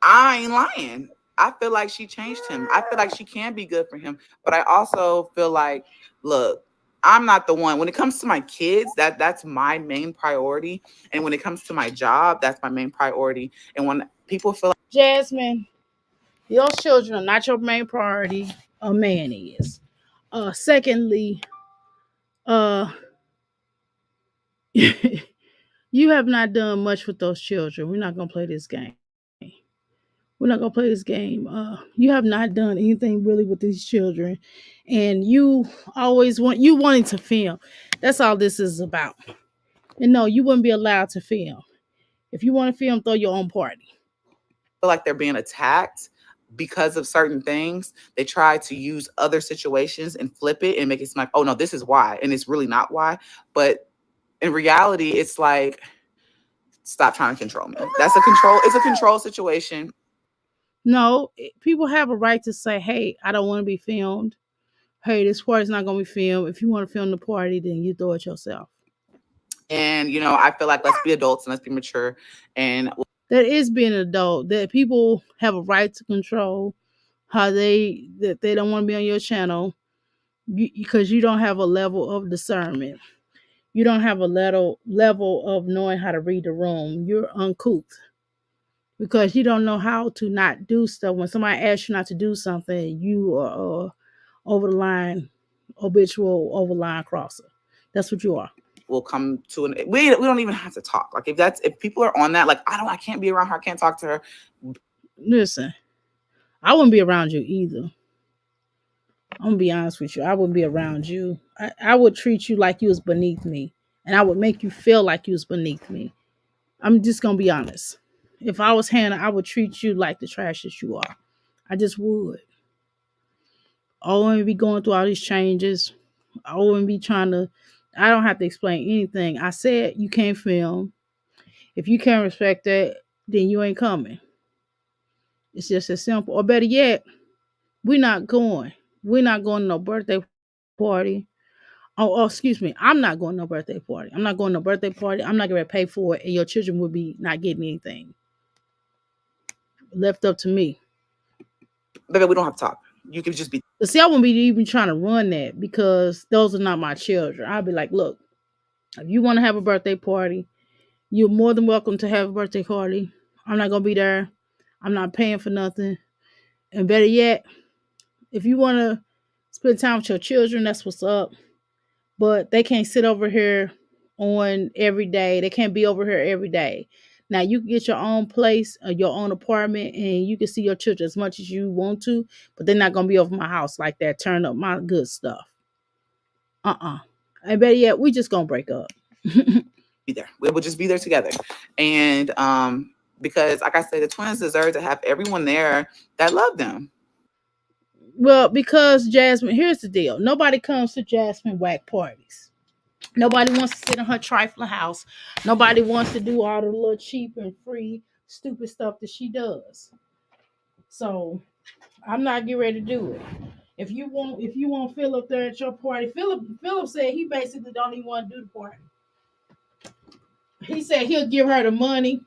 I ain't lying. I feel like she changed him. I feel like she can be good for him. But I also feel like, look, I'm not the one. When it comes to my kids, that's my main priority. And when it comes to my job, that's my main priority. And when people feel Jasmine, your children are not your main priority. A man is. Secondly, uh, you have not done much with those children. We're not gonna play this game. We're not gonna play this game. You have not done anything really with these children, and you always wanting to film. That's all this is about. And no, you wouldn't be allowed to film. If you want to film, throw your own party. like they're being attacked because of certain things, they try to use other situations and flip it and make it seem like, oh no, this is why. And it's really not why. But in reality, it's like, stop trying to control me. It's a control situation. No, people have a right to say, "Hey, I don't want to be filmed. Hey, this party's not gonna be filmed. If you want to film the party, then you throw it yourself." And I feel like let's be adults and let's be mature. And That is being an adult. That people have a right to control how they don't want to be on your channel because you don't have a level of discernment. You don't have a level of knowing how to read the room. You're uncouth because you don't know how to not do stuff. When somebody asks you not to do something, you are over the line, habitual over line crosser. That's what you are. we'll come to we don't even have to talk. Like if people are on that, like I can't be around her, I can't talk to her. Listen, I wouldn't be around you either. I'm gonna be honest with you. I wouldn't be around you. I would treat you like you was beneath me, and I would make you feel like you was beneath me. I'm just gonna be honest. If I was Hannah, I would treat you like the trash that you are. I just would. I wouldn't be going through all these changes. I wouldn't be trying to. I don't have to explain anything. I said you can't film. If you can't respect that, then you ain't coming. It's just as simple. Or better yet, we're not going. We're not going to no birthday party. Oh, excuse me. I'm not going to no birthday party. I'm not going to no birthday party. I'm not going to pay for it, and your children will be not getting anything. Left up to me. Baby, we don't have to talk. You can just be. But see, I wouldn't be even trying to run that because those are not my children. I'd be like, look, if you want to have a birthday party, you're more than welcome to have a birthday party. I'm not going to be there. I'm not paying for nothing. And better yet, if you want to spend time with your children, that's what's up. But they can't sit over here on every day. They can't be over here every day. Now you can get your own place or your own apartment, and you can see your children as much as you want to, but they're not gonna be over my house like that. Turn up my good stuff. And better yet, we just gonna break up. Be there. We will just be there together. And because like I said, the twins deserve to have everyone there that love them. Well, because Jasmine, here's the deal. Nobody comes to Jasmine whack parties. Nobody wants to sit in her trifling house. Nobody wants to do all the little cheap and free stupid stuff that she does. So I'm not getting ready to do it. If you want Philip there at your party, Philip said he basically don't even want to do the party. He said he'll give her the money,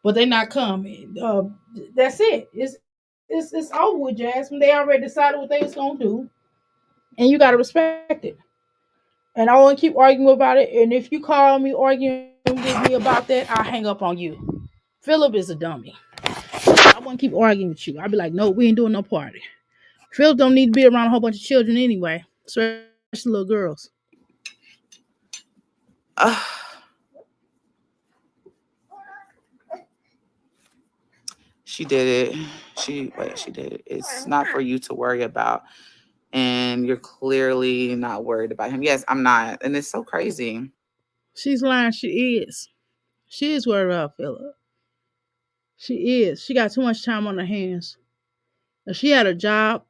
but they're not coming. That's it. It's over with, Jasmine. They already decided what they was gonna do, and you gotta respect it. And I won't keep arguing about it. And if you call me arguing with me about that, I'll hang up on you. Philip is a dummy. I wouldn't keep arguing with you. I'd be like, no, we ain't doing no party. Philip don't need to be around a whole bunch of children anyway, especially little girls. Uh, she did it. She did it. It's not for you to worry about. And you're clearly not worried about him. Yes, I'm not. And it's so crazy. She's lying. She is. She is worried about Philip. She is. She got too much time on her hands. If she had a job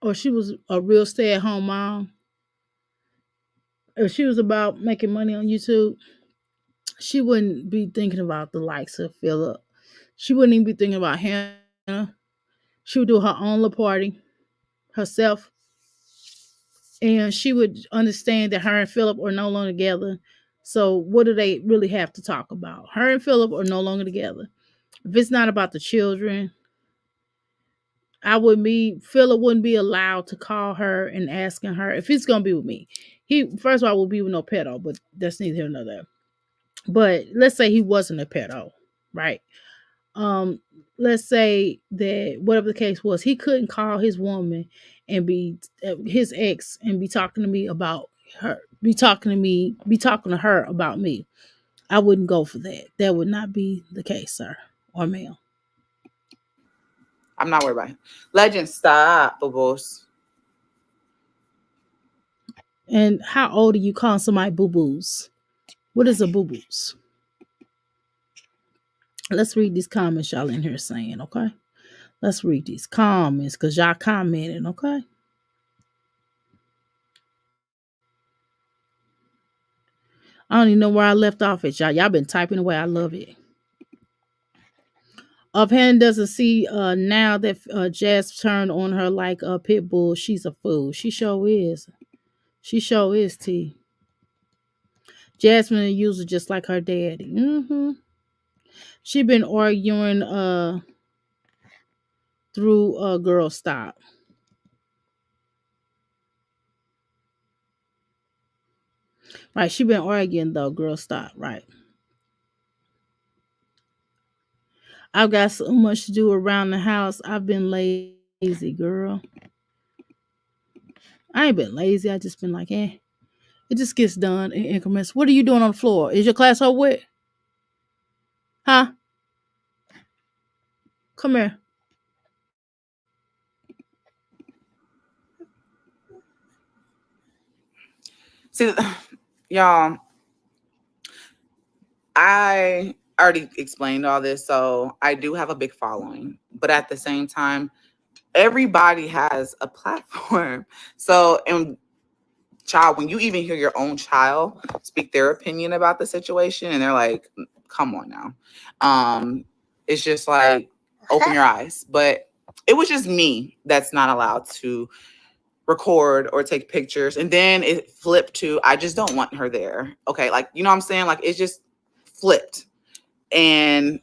or she was a real stay at home mom, if she was about making money on YouTube, she wouldn't be thinking about the likes of Philip. She wouldn't even be thinking about Hannah. She would do her own little party herself. And she would understand that her and Philip are no longer together. So what do they really have to talk about? Her and Philip are no longer together. If it's not about the children, I would be Philip wouldn't be allowed to call her and asking her if he's gonna be with me. He first of all would be with no pedo, but that's neither here nor there. But let's say he wasn't a pedo, right? Um, let's say that whatever the case was, he couldn't call his woman and be his ex and be talking to me about her, be talking to her about me. I wouldn't go for that. That would not be the case, sir or ma'am. I'm not worried about him. Legend, stop, boo-boos. And how old are you calling somebody boo boos? What is a boo boos? Let's read these comments y'all in here saying, okay? Let's read these comments because y'all commenting, okay? I don't even know where I left off at, y'all. Y'all been typing away. I love it. Offhand doesn't see now that Jazz turned on her like a pit bull. She's a fool. She sure is. She sure is, T. Jasmine a user just like her daddy. She been arguing through girl stop. Right, she been arguing though, girl stop, right. I've got so much to do around the house. I've been lazy, girl. I ain't been lazy. I just been like, it just gets done in increments. What are you doing on the floor? Is your class over with? Huh? Come here. See, y'all, I already explained all this, so I do have a big following. But at the same time, everybody has a platform. So, and child, when you even hear your own child speak their opinion about the situation, and they're like, "Come on now," it's just like open your eyes. But it was just me that's not allowed to record or take pictures, and then it flipped to I just don't want her there. Okay, like you know what I'm saying? Like it just flipped, and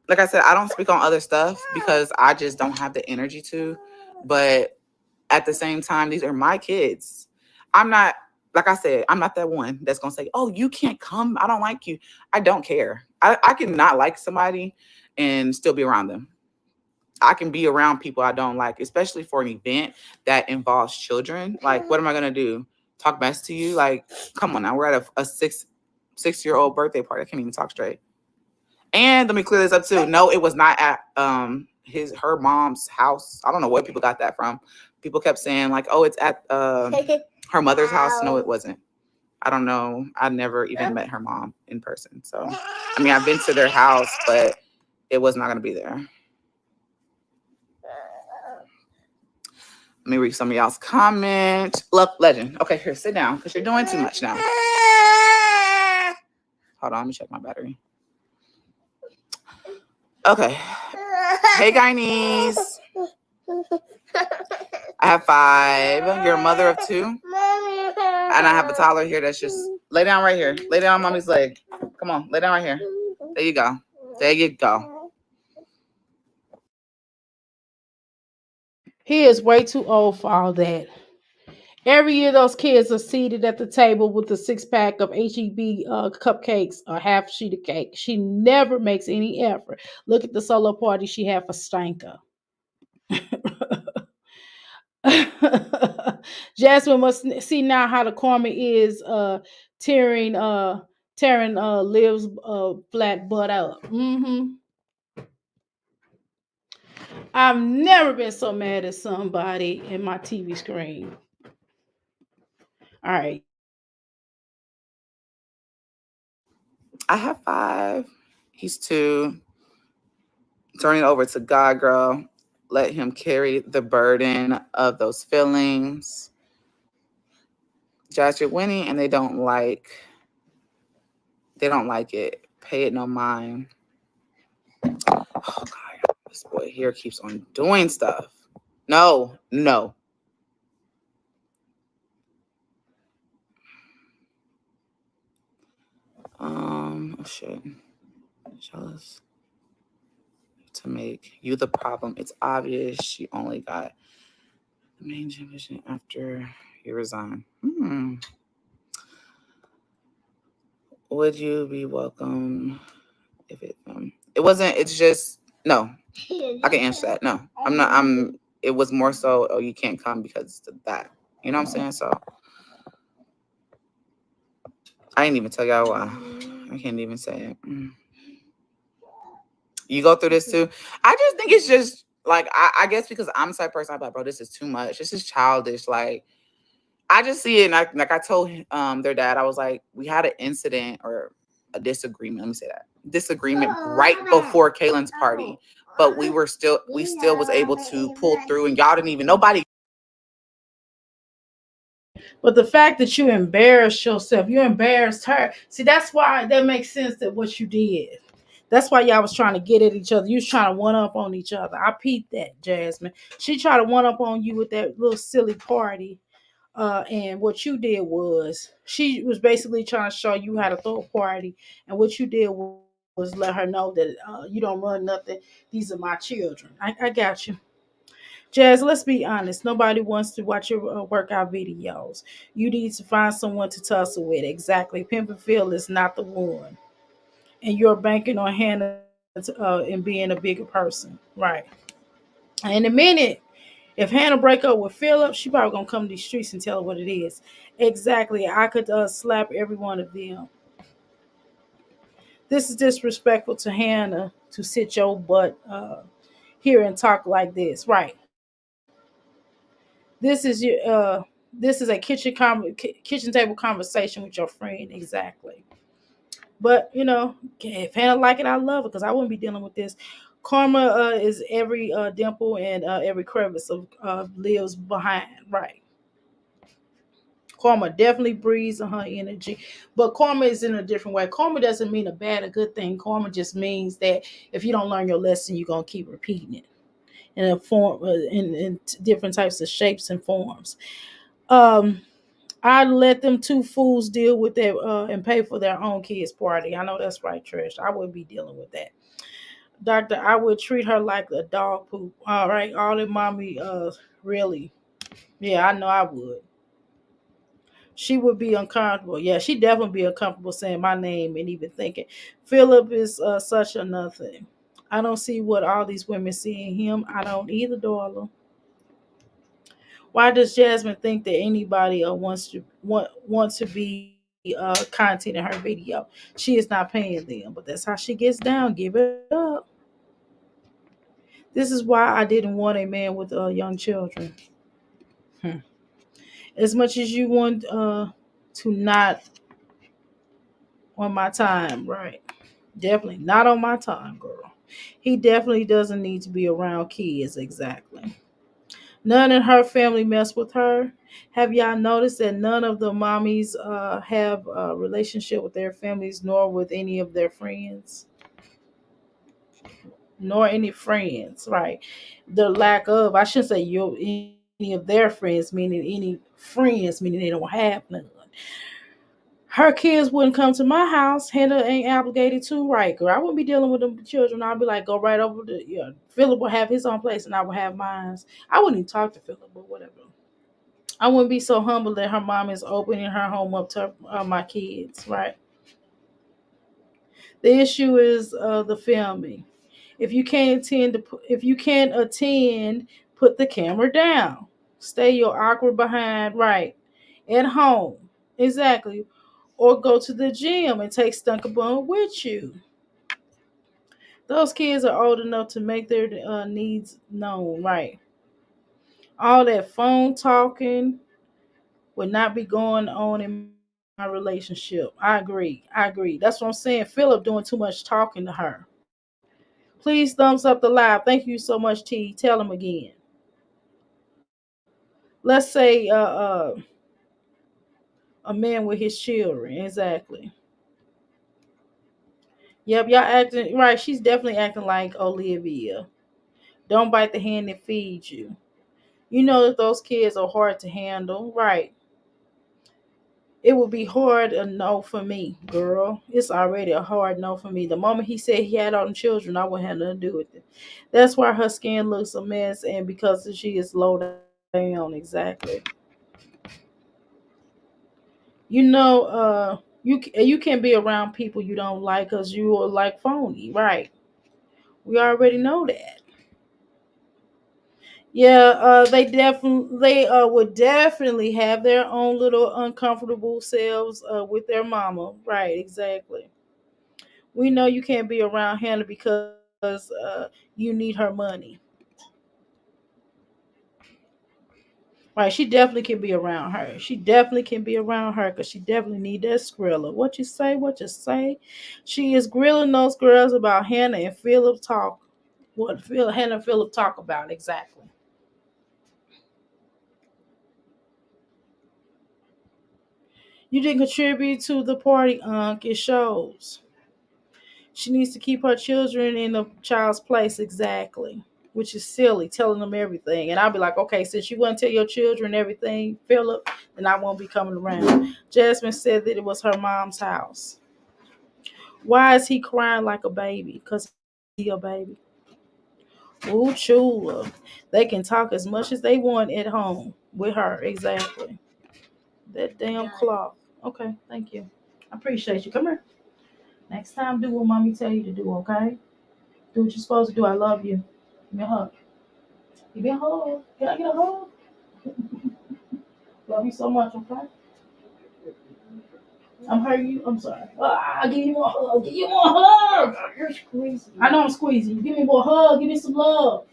like I said, I don't speak on other stuff because I just don't have the energy to. But at the same time, these are my kids. I'm not, like I said, I'm not that one that's going to say, oh, you can't come. I don't like you. I don't care. I can not like somebody and still be around them. I can be around people I don't like, especially for an event that involves children. Like, what am I going to do? Talk mess to you? Like, come on now. We're at a 6-year-old birthday party. I can't even talk straight. And let me clear this up too. No, it was not at her mom's house. I don't know where people got that from. People kept saying like, "Oh, it's at her mother's house." No, it wasn't. I don't know. I never even met her mom in person. So, I mean, I've been to their house, but it was not going to be there. Let me read some of y'all's comment. Look, Legend. Okay, here, sit down because you're doing too much now. Hold on, let me check my battery. Okay. Hey, Guyanese. I have 5. You're a mother of 2. And I have a toddler here that's just lay down right here. Lay down on mommy's leg. Come on, lay down right here. There you go. There you go. He is way too old for all that. Every year, those kids are seated at the table with a 6-pack of HEB cupcakes or half sheet of cake. She never makes any effort. Look at the solo party she had for Stanka. Jasmine must see now how the karma is tearing Liv's flat butt up. I've never been so mad at somebody in my TV screen. All right. I have 5. He's 2. Turn it over to God, girl. Let him carry the burden of those feelings. Josh, you're winning, and they don't like it. Pay it no mind. Oh God, this boy here keeps on doing stuff. No. Oh shit. Jealous. to make you the problem. It's obvious she only got the main division after you resign. Would you be welcome if it wasn't? It's just no. I can answer that. No, I'm not. It was more so. Oh, you can't come because of that. You know what I'm saying? So I didn't even tell y'all why. I can't even say it. You go through this too. I just think it's just like I guess because I'm the type of person I'm like, bro, this is too much. This is childish. Like I just see it, and I told their dad, I was like, we had an incident or a disagreement. Let me say that disagreement right before Kaylin's party, but we still was able to pull through, and y'all didn't even nobody. But the fact that you embarrassed yourself, you embarrassed her. See, that's why that makes sense that what you did. That's why y'all was trying to get at each other. You was trying to one up on each other. I peeped that, Jasmine. She tried to one up on you with that little silly party. And what you did was she was basically trying to show you how to throw a party. And what you did was let her know that you don't run nothing. These are my children. I got you. Jazz, let's be honest. Nobody wants to watch your workout videos. You need to find someone to tussle with. Exactly. Pimp and Phil is not the one. And you're banking on Hannah and being a bigger person. Right. And in a minute, if Hannah break up with Philip, she probably gonna come to these streets and tell her what it is. Exactly. I could slap every one of them. This is disrespectful to Hannah to sit your butt here and talk like this. Right. This is your this is a kitchen table conversation with your friend. Exactly. But if Hannah like it, I love it because I wouldn't be dealing with this. Karma is every dimple and every crevice of lives behind. Right. Karma definitely breathes on her energy, but karma is in a different way. Karma doesn't mean a bad or good thing. Karma just means that if you don't learn your lesson, you're gonna keep repeating it in a form in different types of shapes and forms. Um, I'd let them two fools deal with their and pay for their own kids' party. I know that's right, Trish. I wouldn't be dealing with that. Doctor, I would treat her like a dog poop. All right, all that mommy really. Yeah, I know I would. She would be uncomfortable. Yeah, she'd definitely be uncomfortable saying my name and even thinking Philip is such a nothing. I don't see what all these women see in him. I don't either, darling. Why does Jasmine think that anybody want to be content in her video? She is not paying them, but that's how she gets down. Give it up. This is why I didn't want a man with young children. Hmm. As much as you want to not on my time, right? Definitely not on my time, girl. He definitely doesn't need to be around kids, exactly. None in her family mess with her. Have y'all noticed that none of the mommies have a relationship with their families, nor with any of their friends, nor any friends, right? The lack of, I shouldn't say any of their friends, meaning any friends, meaning they don't have none. Her kids wouldn't come to my house. Hannah ain't obligated to, right, girl. I wouldn't be dealing with them children. I'd be like, go right over to, Philip will have his own place and I will have mine. I wouldn't even talk to Philip, but whatever. I wouldn't be so humble that her mom is opening her home up to my kids, right? The issue is the filming. If you can't attend, put the camera down. Stay your awkward behind right at home. Exactly. Or go to the gym and take Stunkabone with you. Those kids are old enough to make their needs known, right? All that phone talking would not be going on in my relationship. I agree. That's what I'm saying. Philip doing too much talking to her. Please thumbs up the live. Thank you so much, T. Tell him again. Let's say a man with his children. Exactly. Yep, y'all acting right. She's definitely acting like Olivia. Don't bite the hand that feeds you. You know that those kids are hard to handle, right? It would be hard a no for me, girl. It's already a hard no for me. The moment he said he had all them children, I wouldn't have nothing to do with it. That's why her skin looks a mess, and because she is low down, exactly. You can't be around people you don't like because you are like phony, right? We already know that. Yeah, they would definitely have their own little uncomfortable selves with their mama. Right, exactly. We know you can't be around Hannah because you need her money. Right, she definitely can be around her. She definitely can be around her because she definitely need that skrilla. What you say? What you say? She is grilling those girls about Hannah and Philip talk. What Hannah and Philip talk about exactly? You didn't contribute to the party, Unc. It shows. She needs to keep her children in the child's place exactly, which is silly, telling them everything. And I'll be like, okay, since you want to tell your children everything, Philip, then I won't be coming around. Jasmine said that it was her mom's house. Why is he crying like a baby? Because he a baby. Ooh, chula. They can talk as much as they want at home with her. Exactly. That damn clock. Okay, thank you. I appreciate you. Come here. Next time, do what mommy tell you to do, okay? Do what you're supposed to do. I love you. Give me a hug. Give me a hug. Can I get a hug? Love you so much, okay? I'm hurting you. I'm sorry. I'll give you more hug. Give you more hug. You're squeezing. I know I'm squeezing you. Give me more hug. Give me some love.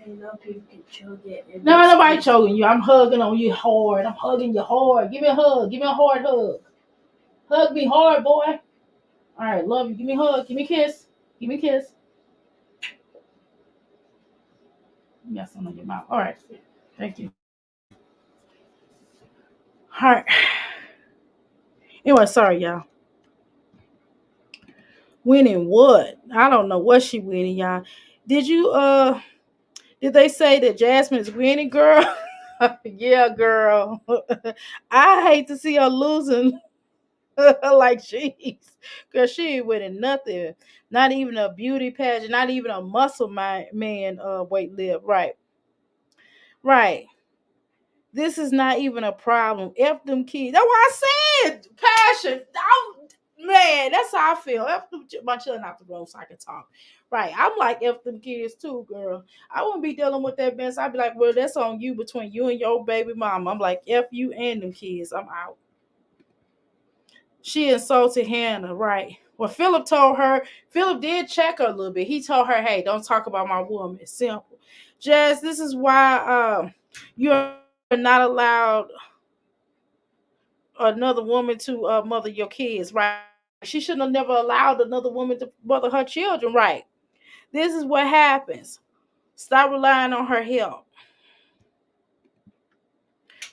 Okay, now people can choke it. No, nobody choking you. I'm hugging on you hard. I'm hugging you hard. Give me a hug. Give me a hard hug. Hug me hard, boy. All right, love you. Give me a hug. Give me a kiss. Give me a kiss. You got something on your mouth. All right. Thank you. All right. Anyway, sorry, y'all. Winning what? I don't know what she winning, y'all. Did you did they say that Jasmine is winning, girl? Yeah, girl. I hate to see her losing like she's because she ain't winning nothing. Not even a beauty pageant, not even a muscle man weight lift. Right. Right. This is not even a problem. F them kids. That's what I said. Passion. Man, that's how I feel. F them, my children out the room so I can talk. Right. I'm like F them kids too, girl. I wouldn't be dealing with that mess. I'd be like, well, that's on you between you and your baby mama. I'm like, F you and them kids. I'm out. She insulted Hannah, right? Well, Philip did check her a little bit. He told her, hey, don't talk about my woman. It's simple. Jazz, this is why you're not allowed another woman to mother your kids, right? She shouldn't have never allowed another woman to mother her children, right? This is what happens. Stop relying on her help.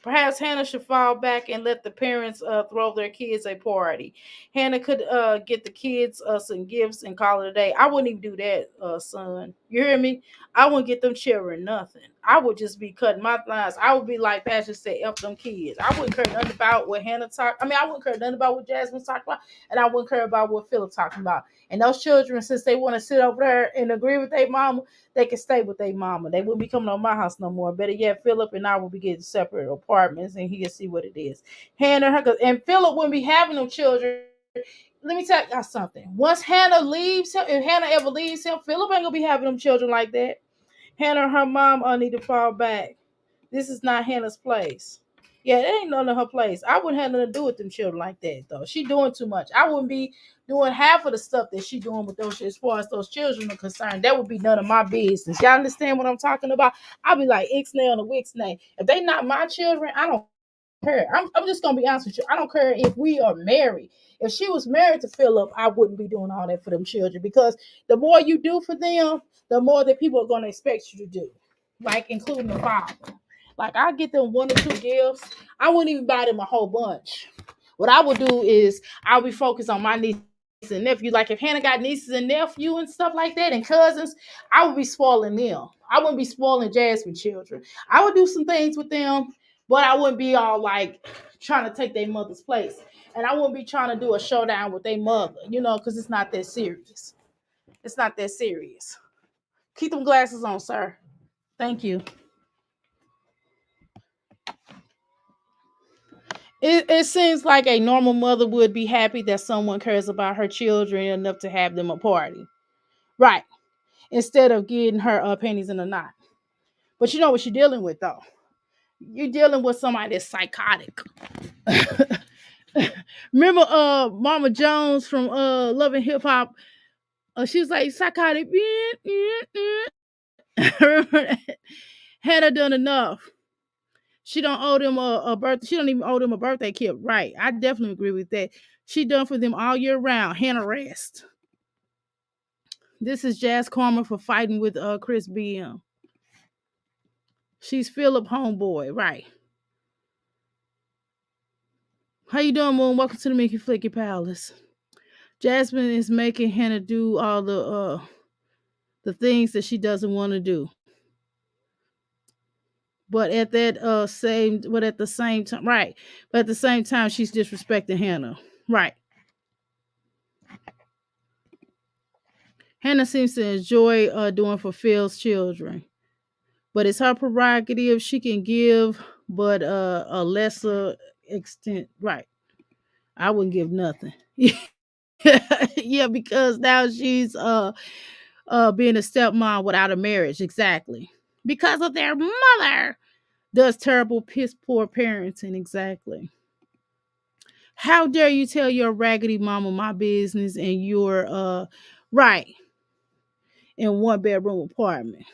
Perhaps Hannah should fall back and let the parents throw their kids a party. Hannah could get the kids some gifts and call it a day. I wouldn't even do that, son. You hear me? I wouldn't get them children nothing. I would just be cutting my lines. I would be like Pastor said, F them kids. I wouldn't care nothing about what Hannah talked. I mean, I wouldn't care nothing about what Jasmine's talking about, and I wouldn't care about what Philip's talking about. And those children, since they want to sit over there and agree with their mama, they can stay with their mama. They wouldn't be coming on my house no more. Better yet, Philip and I will be getting separate apartments, and he'll see what it is. Hannah, her, and Philip wouldn't be having them children. Let me tell y'all something. Once Hannah leaves him, if Hannah ever leaves him, Philip ain't gonna be having them children like that. Hannah and her mom need to fall back. This is not Hannah's place. Yeah, it ain't none of her place. I wouldn't have nothing to do with them children like that, though. She doing too much. I wouldn't be doing half of the stuff that she doing with those, as far as those children are concerned. That would be none of my business. Y'all understand what I'm talking about? I'll be like Ixnay on the Wixnay. If they not my children, I don't care. I'm just gonna be honest with you. I don't care if we are married. If she was married to Philip, I wouldn't be doing all that for them children because the more you do for them, the more that people are gonna expect you to do, like including the father. Like I get them one or two gifts. I wouldn't even buy them a whole bunch. What I would do is I'll be focused on my nieces and nephews. Like if Hannah got nieces and nephew and stuff like that and cousins, I would be spoiling them. I wouldn't be spoiling Jasmine children. I would do some things with them, but I wouldn't be all like trying to take their mother's place. And I wouldn't be trying to do a showdown with their mother, because it's not that serious. It's not that serious. Keep them glasses on, sir. Thank you. It seems like a normal mother would be happy that someone cares about her children enough to have them a party. Right. Instead of getting her panties in a knot. But you know what you're dealing with, though? You're dealing with somebody that's psychotic. Remember Mama Jones from Love and Hip Hop? She was like psychotic. Remember that? Hannah done enough. She don't owe them a birthday. She don't even owe them a birthday gift. Right. I definitely agree with that. She done for them all year round. Hannah rest. This is Jazz Karma for fighting with Chris BM. She's Philip homeboy. Right. How you doing, Moon? Welcome to the Mickey Flicky Palace. Jasmine is making Hannah do all the things that she doesn't want to do. But at the same time, right. But at the same time, she's disrespecting Hannah. Right. Hannah seems to enjoy doing for Phil's children. But it's her prerogative. She can give, but a lesser extent. Right. I wouldn't give nothing. Yeah, because now she's being a stepmom without a marriage. Exactly. Because of their mother does terrible piss poor parenting. Exactly. How dare you tell your raggedy mama my business and your right in one bedroom apartment?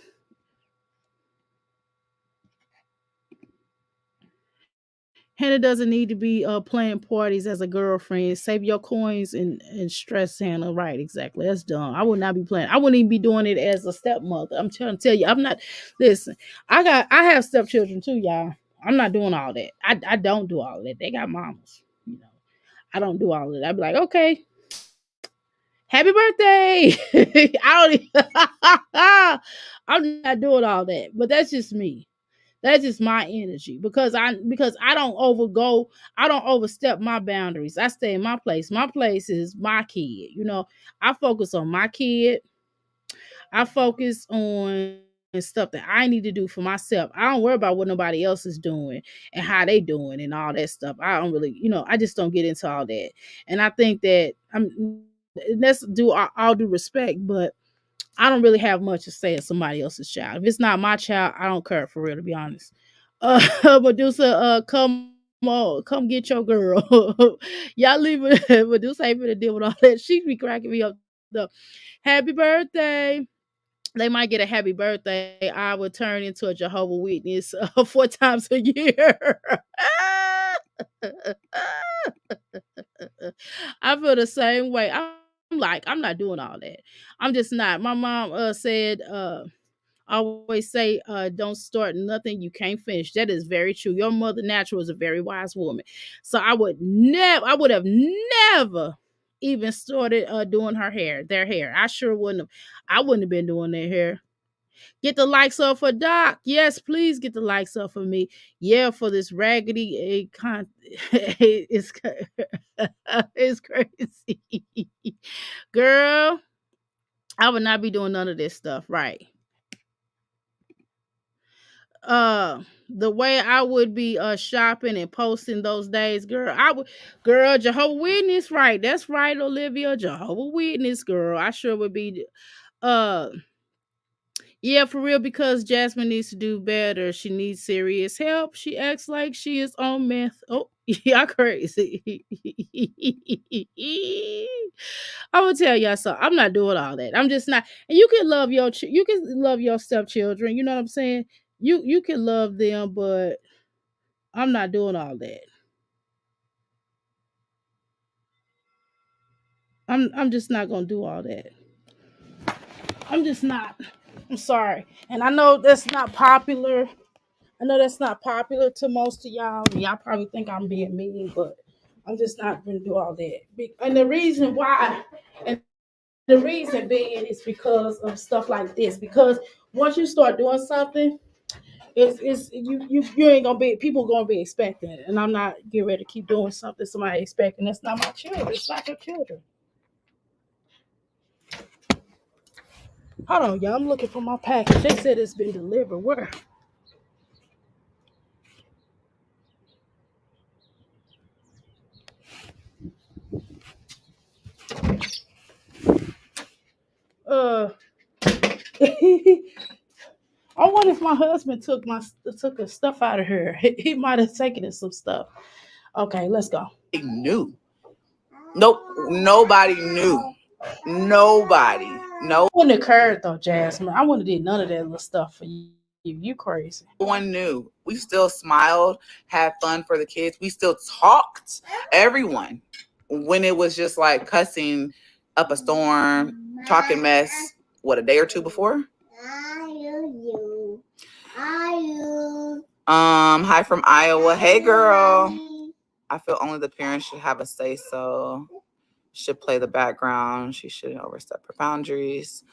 Hannah doesn't need to be playing parties as a girlfriend. Save your coins and stress Hannah. Right, exactly. That's dumb. I would not be playing. I wouldn't even be doing it as a stepmother. I'm trying to tell you, I'm not. Listen, I have stepchildren too, y'all. I'm not doing all that. I don't do all that. They got mamas. I don't do all of that. I'd be like, okay, happy birthday. I'm not doing all that. But that's just me. That's just my energy because I I don't overstep my boundaries. I stay in my place. My place is my kid. I focus on my kid. I focus on stuff that I need to do for myself. I don't worry about what nobody else is doing and how they doing and all that stuff. I don't really, I just don't get into all that. And I think that let's do all due respect, but I don't really have much to say as somebody else's child. If it's not my child, I don't care for real, to be honest. Medusa, come get your girl. Y'all leave it. Medusa ain't gonna deal with all that. She be cracking me up. Though. Happy birthday. They might get a happy birthday. I would turn into a Jehovah Witness 4 times a year. I feel the same way. I'm like, I'm not doing all that. I'm just not. My mom said, always say, don't start nothing you can't finish. That is very true. Your mother natural is a very wise woman. So I would have never even started doing their hair. I wouldn't have been doing their hair. Get the likes up for Doc. Yes, please get the likes up for me. Yeah, for this raggedy it's it's crazy. Girl, I would not be doing none of this stuff, right? The way I would be shopping and posting those days, girl. Jehovah Witness, right? That's right, Olivia. Jehovah Witness, girl. I sure would be uh yeah, for real, because Jasmine needs to do better. She needs serious help. She acts like she is on meth. Oh, yeah, crazy. I will tell y'all so. I'm not doing all that. I'm just not. And you can love your stepchildren. You know what I'm saying? You can love them, but I'm not doing all that. I'm just not gonna do all that. I'm just not. I'm sorry. And I know that's not popular. I know that's not popular to most of y'all. Y'all probably think I'm being mean, but I'm just not gonna do all that. And the reason why, and the reason being is because of stuff like this. Because once you start doing something, It's you ain't gonna be people gonna be expecting it, and I'm not getting ready to keep doing something somebody expecting. That's not my children. It's not your children. Hold on, y'all. I'm looking for my package. They said it's been delivered. Where? Uh, I wonder if my husband took the stuff out of here. He might have taken some stuff. Okay, let's go. They knew. Nope. Nobody knew. Nobody. No Wouldn't occurred though, Jasmine. I wouldn't have did none of that little stuff for you. You crazy. one knew. We still smiled, had fun for the kids. We still talked. Everyone. When it was just like cussing up a storm, talking mess, what, a day or two before? Hi from Iowa. Hey girl. I feel only the parents should have a say so. Should play the background. She shouldn't overstep her boundaries.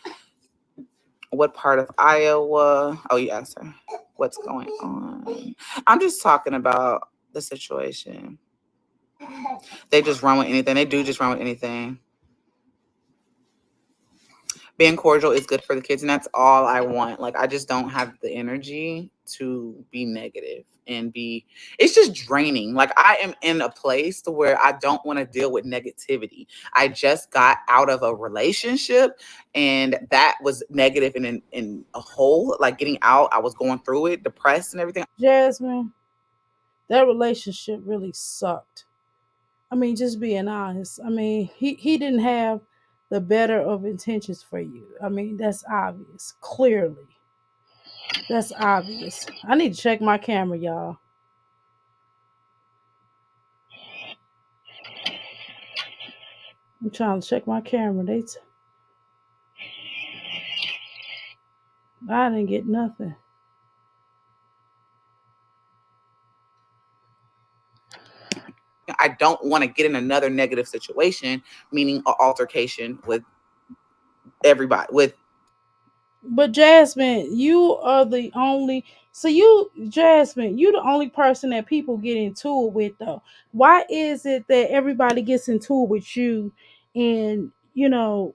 What part of Iowa? Oh, you asked her. What's going on? I'm just talking about the situation. They just run with anything. They do just run with anything. Being cordial is good for the kids, and that's all I want. Like, I just don't have the energy to be negative and be, it's just draining. Like, I am in a place to where I don't want to deal with negativity. I just got out of a relationship, and that was negative in a whole, like getting out, I was going through it, depressed and everything. Jasmine, that relationship really sucked. I mean, just being honest. I mean, he didn't have the better of intentions for you. I mean, that's obvious. Clearly. That's obvious. I need to check my camera, y'all. I'm trying to check my camera. I didn't get nothing. I don't want to get in another negative situation, meaning an altercation with everybody, with But Jasmine, you are the only. So Jasmine, you the only person that people get into it with, though. Why is it that everybody gets into it with you, and you're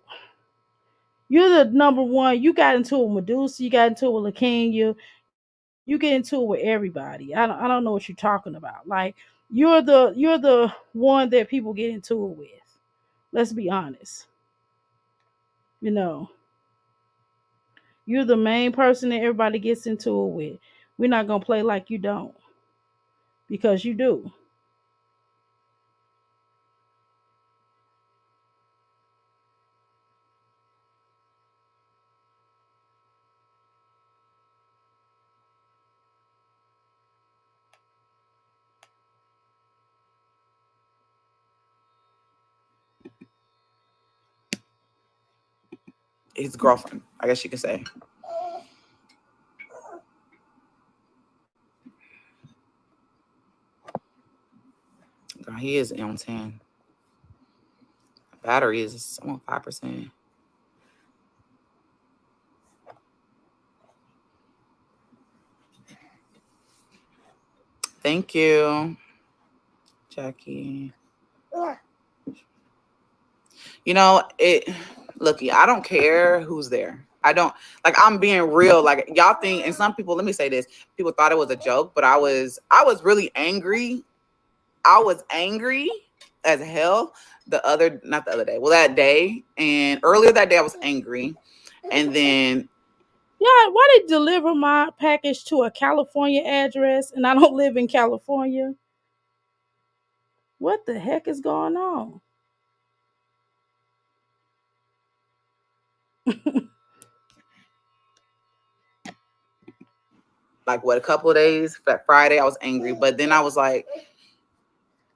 the number one. You got into it with Medusa. You got into it with LaKenya. You get into it with everybody. I don't know what you're talking about. Like you're the one that people get into it with. Let's be honest. You know, you're the main person that everybody gets into it with. We're not gonna play like you don't because you do. his girlfriend, I guess you could say. Girl, he is on 10. Battery is on 5%. Thank you, Jackie. You know, looky, I don't care who's there. I don't, like, I'm being real. Like, y'all think, and some people, let me say this, people thought it was a joke, but I was really angry. I was angry as hell not the other day. Well, that day. And earlier that day I was angry. And then Yeah, why they deliver my package to a California address and I don't live in California? What the heck is going on? like what, a couple of days, that Friday, I was angry. But then I was like,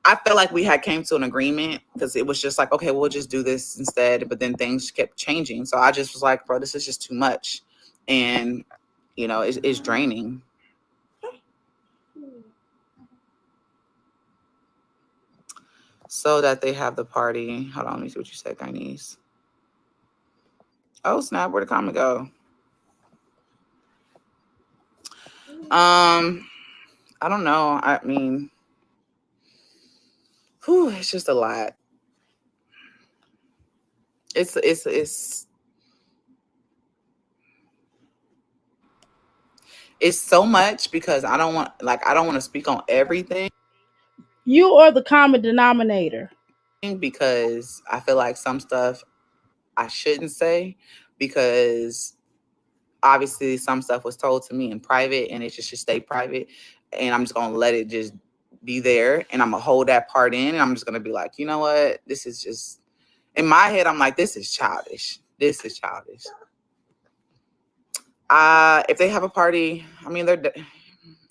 I felt like we had came to an agreement because it was just like, okay, we'll just do this instead. But then things kept changing. So I just was like, bro, this is just too much. And, it's draining. So that they have the party. Hold on, let me see what you said, Guyanese. Oh, snap, where'd the comment go? I don't know. I mean, it's just a lot. It's it's so much because I don't want to speak on everything You are the common denominator. because I feel like some stuff I shouldn't say because obviously some stuff was told to me in private and it just should stay private, and I'm just gonna let it just be there, and I'm gonna hold that part in, and I'm just gonna be like, you know what, this is just in my head. I'm like, this is childish. This is childish. If they have a party, I mean,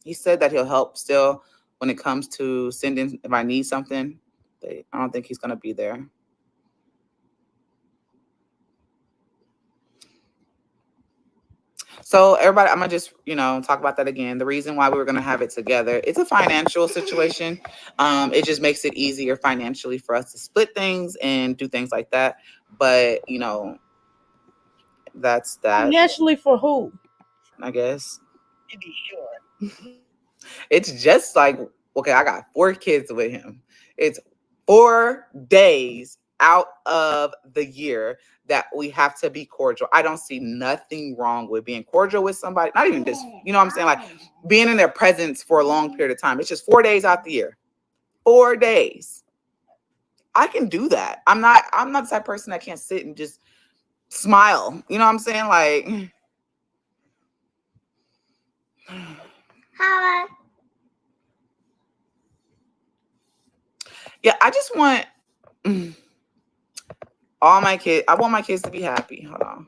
he said that he'll help still when it comes to sending if I need something. But I don't think he's gonna be there. So everybody, I'm gonna just talk about that again. The reason why we were gonna have it together, it's a financial situation. It just makes it easier financially for us to split things and do things like that. But that's that. Financially for who? I guess it's just like, okay, I got 4 kids with him. It's 4 days out of the year that we have to be cordial. I don't see nothing wrong with being cordial with somebody. Not even just, what I'm saying, like being in their presence for a long period of time. It's just 4 days out the year. 4 days. I can do that. I'm not the type of person that can't sit and just smile. You know what I'm saying? Like yeah, I just want all my kids. I want my kids to be happy. Hold on.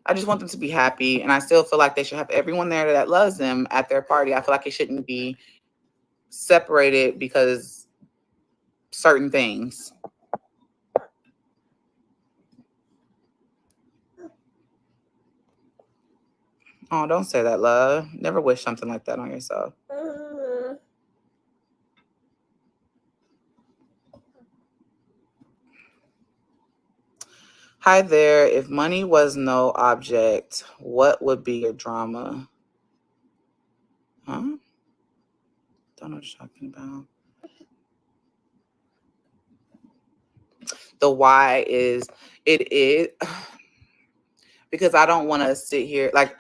I just want them to be happy. And I still feel like they should have everyone there that loves them at their party. I feel like it shouldn't be separated because certain things. Oh, don't say that, love. Never wish something like that on yourself. Hi there. If money was no object, what would be your drama? Huh? Don't know what you're talking about. The why is it is because I don't want to sit here like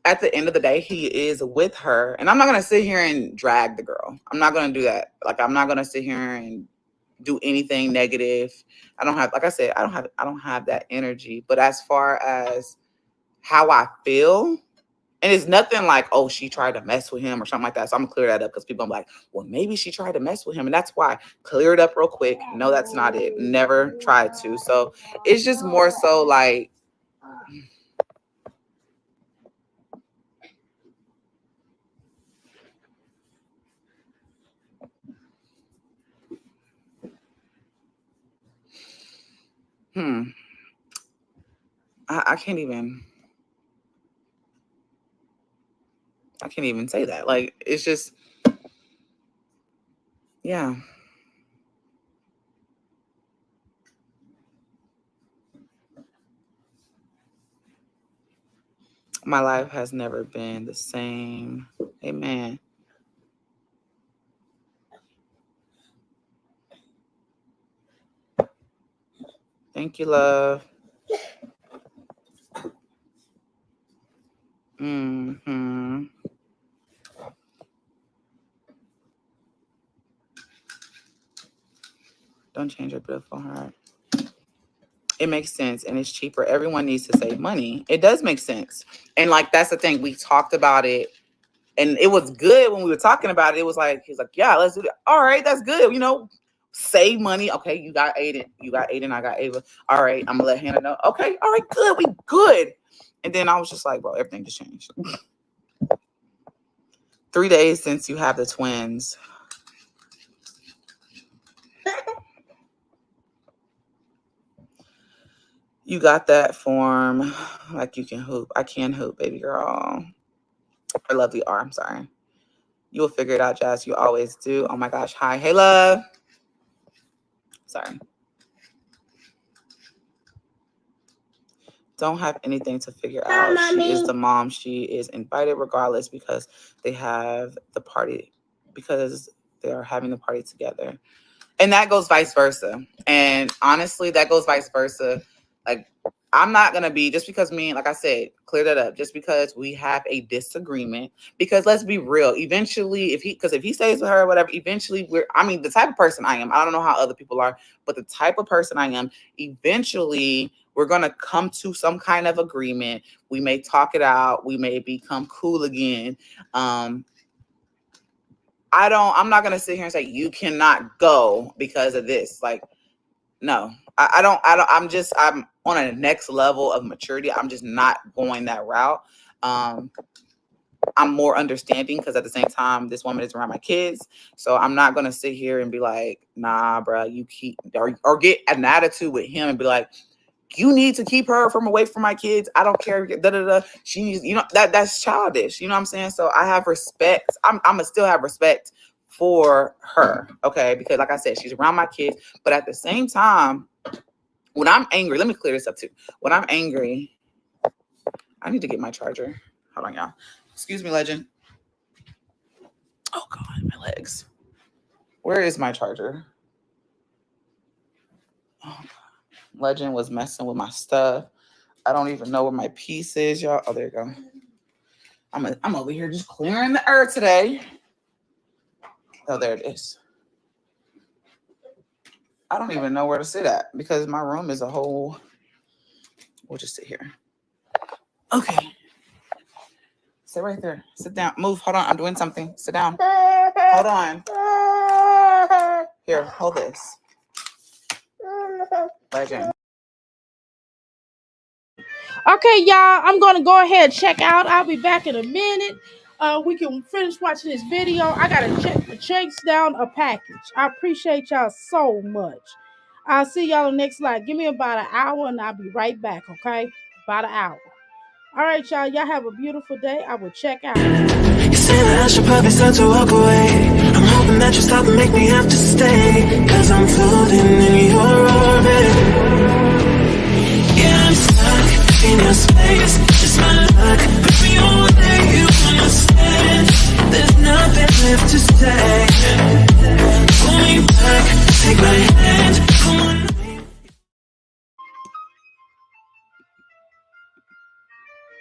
at the end of the day, he is with her, and I'm not gonna sit here and drag the girl. I'm not gonna do that. Like I'm not gonna sit here and do anything negative. I don't have, like I said, I don't have that energy. But as far as how I feel, and it's nothing like, oh, she tried to mess with him or something like that. So I'm gonna clear that up because people are like, well, maybe she tried to mess with him. And that's why clear it up real quick. No, that's not it. Never tried to. So it's just more so like, hmm, I can't even say that. Like it's just, yeah. My life has never been the same. Amen. Thank you, love. Hmm. Don't change your beautiful heart. It makes sense and it's cheaper. Everyone needs to save money. It does make sense. And like that's the thing. We talked about it and it was good when we were talking about it. It was like he's like, yeah, let's do it. All right, that's good. Save money. Okay, you got Aiden, I got Ava. All right, I'm gonna let Hannah know. Okay, all right, good, we good. And then I was just like, bro, everything just changed. 3 days since you have the twins. You got that form. Like you can hoop. I can hoop, baby girl. Or lovely R, I'm sorry. You'll figure it out, Jazz. You always do. Oh my gosh. Hi. Hey, love. Sorry. don't have anything to figure out. She is the mom. She is invited regardless because they have the party, because they are having the party together. And that goes vice versa. And honestly, that goes vice versa. Like, I'm not going to be, just because me, like I said, clear that up, just because we have a disagreement, because let's be real, eventually, if he stays with her or whatever, eventually the type of person I am, I don't know how other people are, but the type of person I am, eventually we're going to come to some kind of agreement. We may talk it out. We may become cool again. I'm not going to sit here and say, you cannot go because of this. Like, no, I'm on a next level of maturity. I'm just not going that route. I'm more understanding because at the same time, this woman is around my kids. So I'm not going to sit here and be like, nah, bro, you keep, or get an attitude with him and be like, you need to keep her away from my kids. I don't care. She needs, that's childish. You know what I'm saying? So I have respect. I'm gonna still have respect for her. Okay. Because like I said, she's around my kids, but at the same time, when I'm angry, let me clear this up too. When I'm angry, I need to get my charger. Hold on, y'all. Excuse me, legend. Oh God, my legs. Where is my charger? Oh, legend was messing with my stuff. I don't even know where my piece is, y'all. Oh, there you go. I'm over here just clearing the earth today. Oh, there it is. I don't even know where to sit at because my room is a whole. We'll just sit here. Okay. Sit right there. Sit down. Move. Hold on. I'm doing something. Sit down. Hold on. Here, hold this. Legend. Okay, y'all, I'm going to go ahead and check out. I'll be back in a minute. We can finish watching this video. I got to chase down a package. I appreciate y'all so much. I'll see y'all on the next slide. Give me about an hour and I'll be right back, okay? About an hour. All right, y'all. Y'all have a beautiful day. I will check out. You say that I should probably start to walk away. I'm hoping that you stop and make me have to stay, 'cause I'm floating in your orbit. Yeah, I'm stuck in your space. Just my luck. Put me on where you understand. There's nothing left to say. Pull me back, take my hand.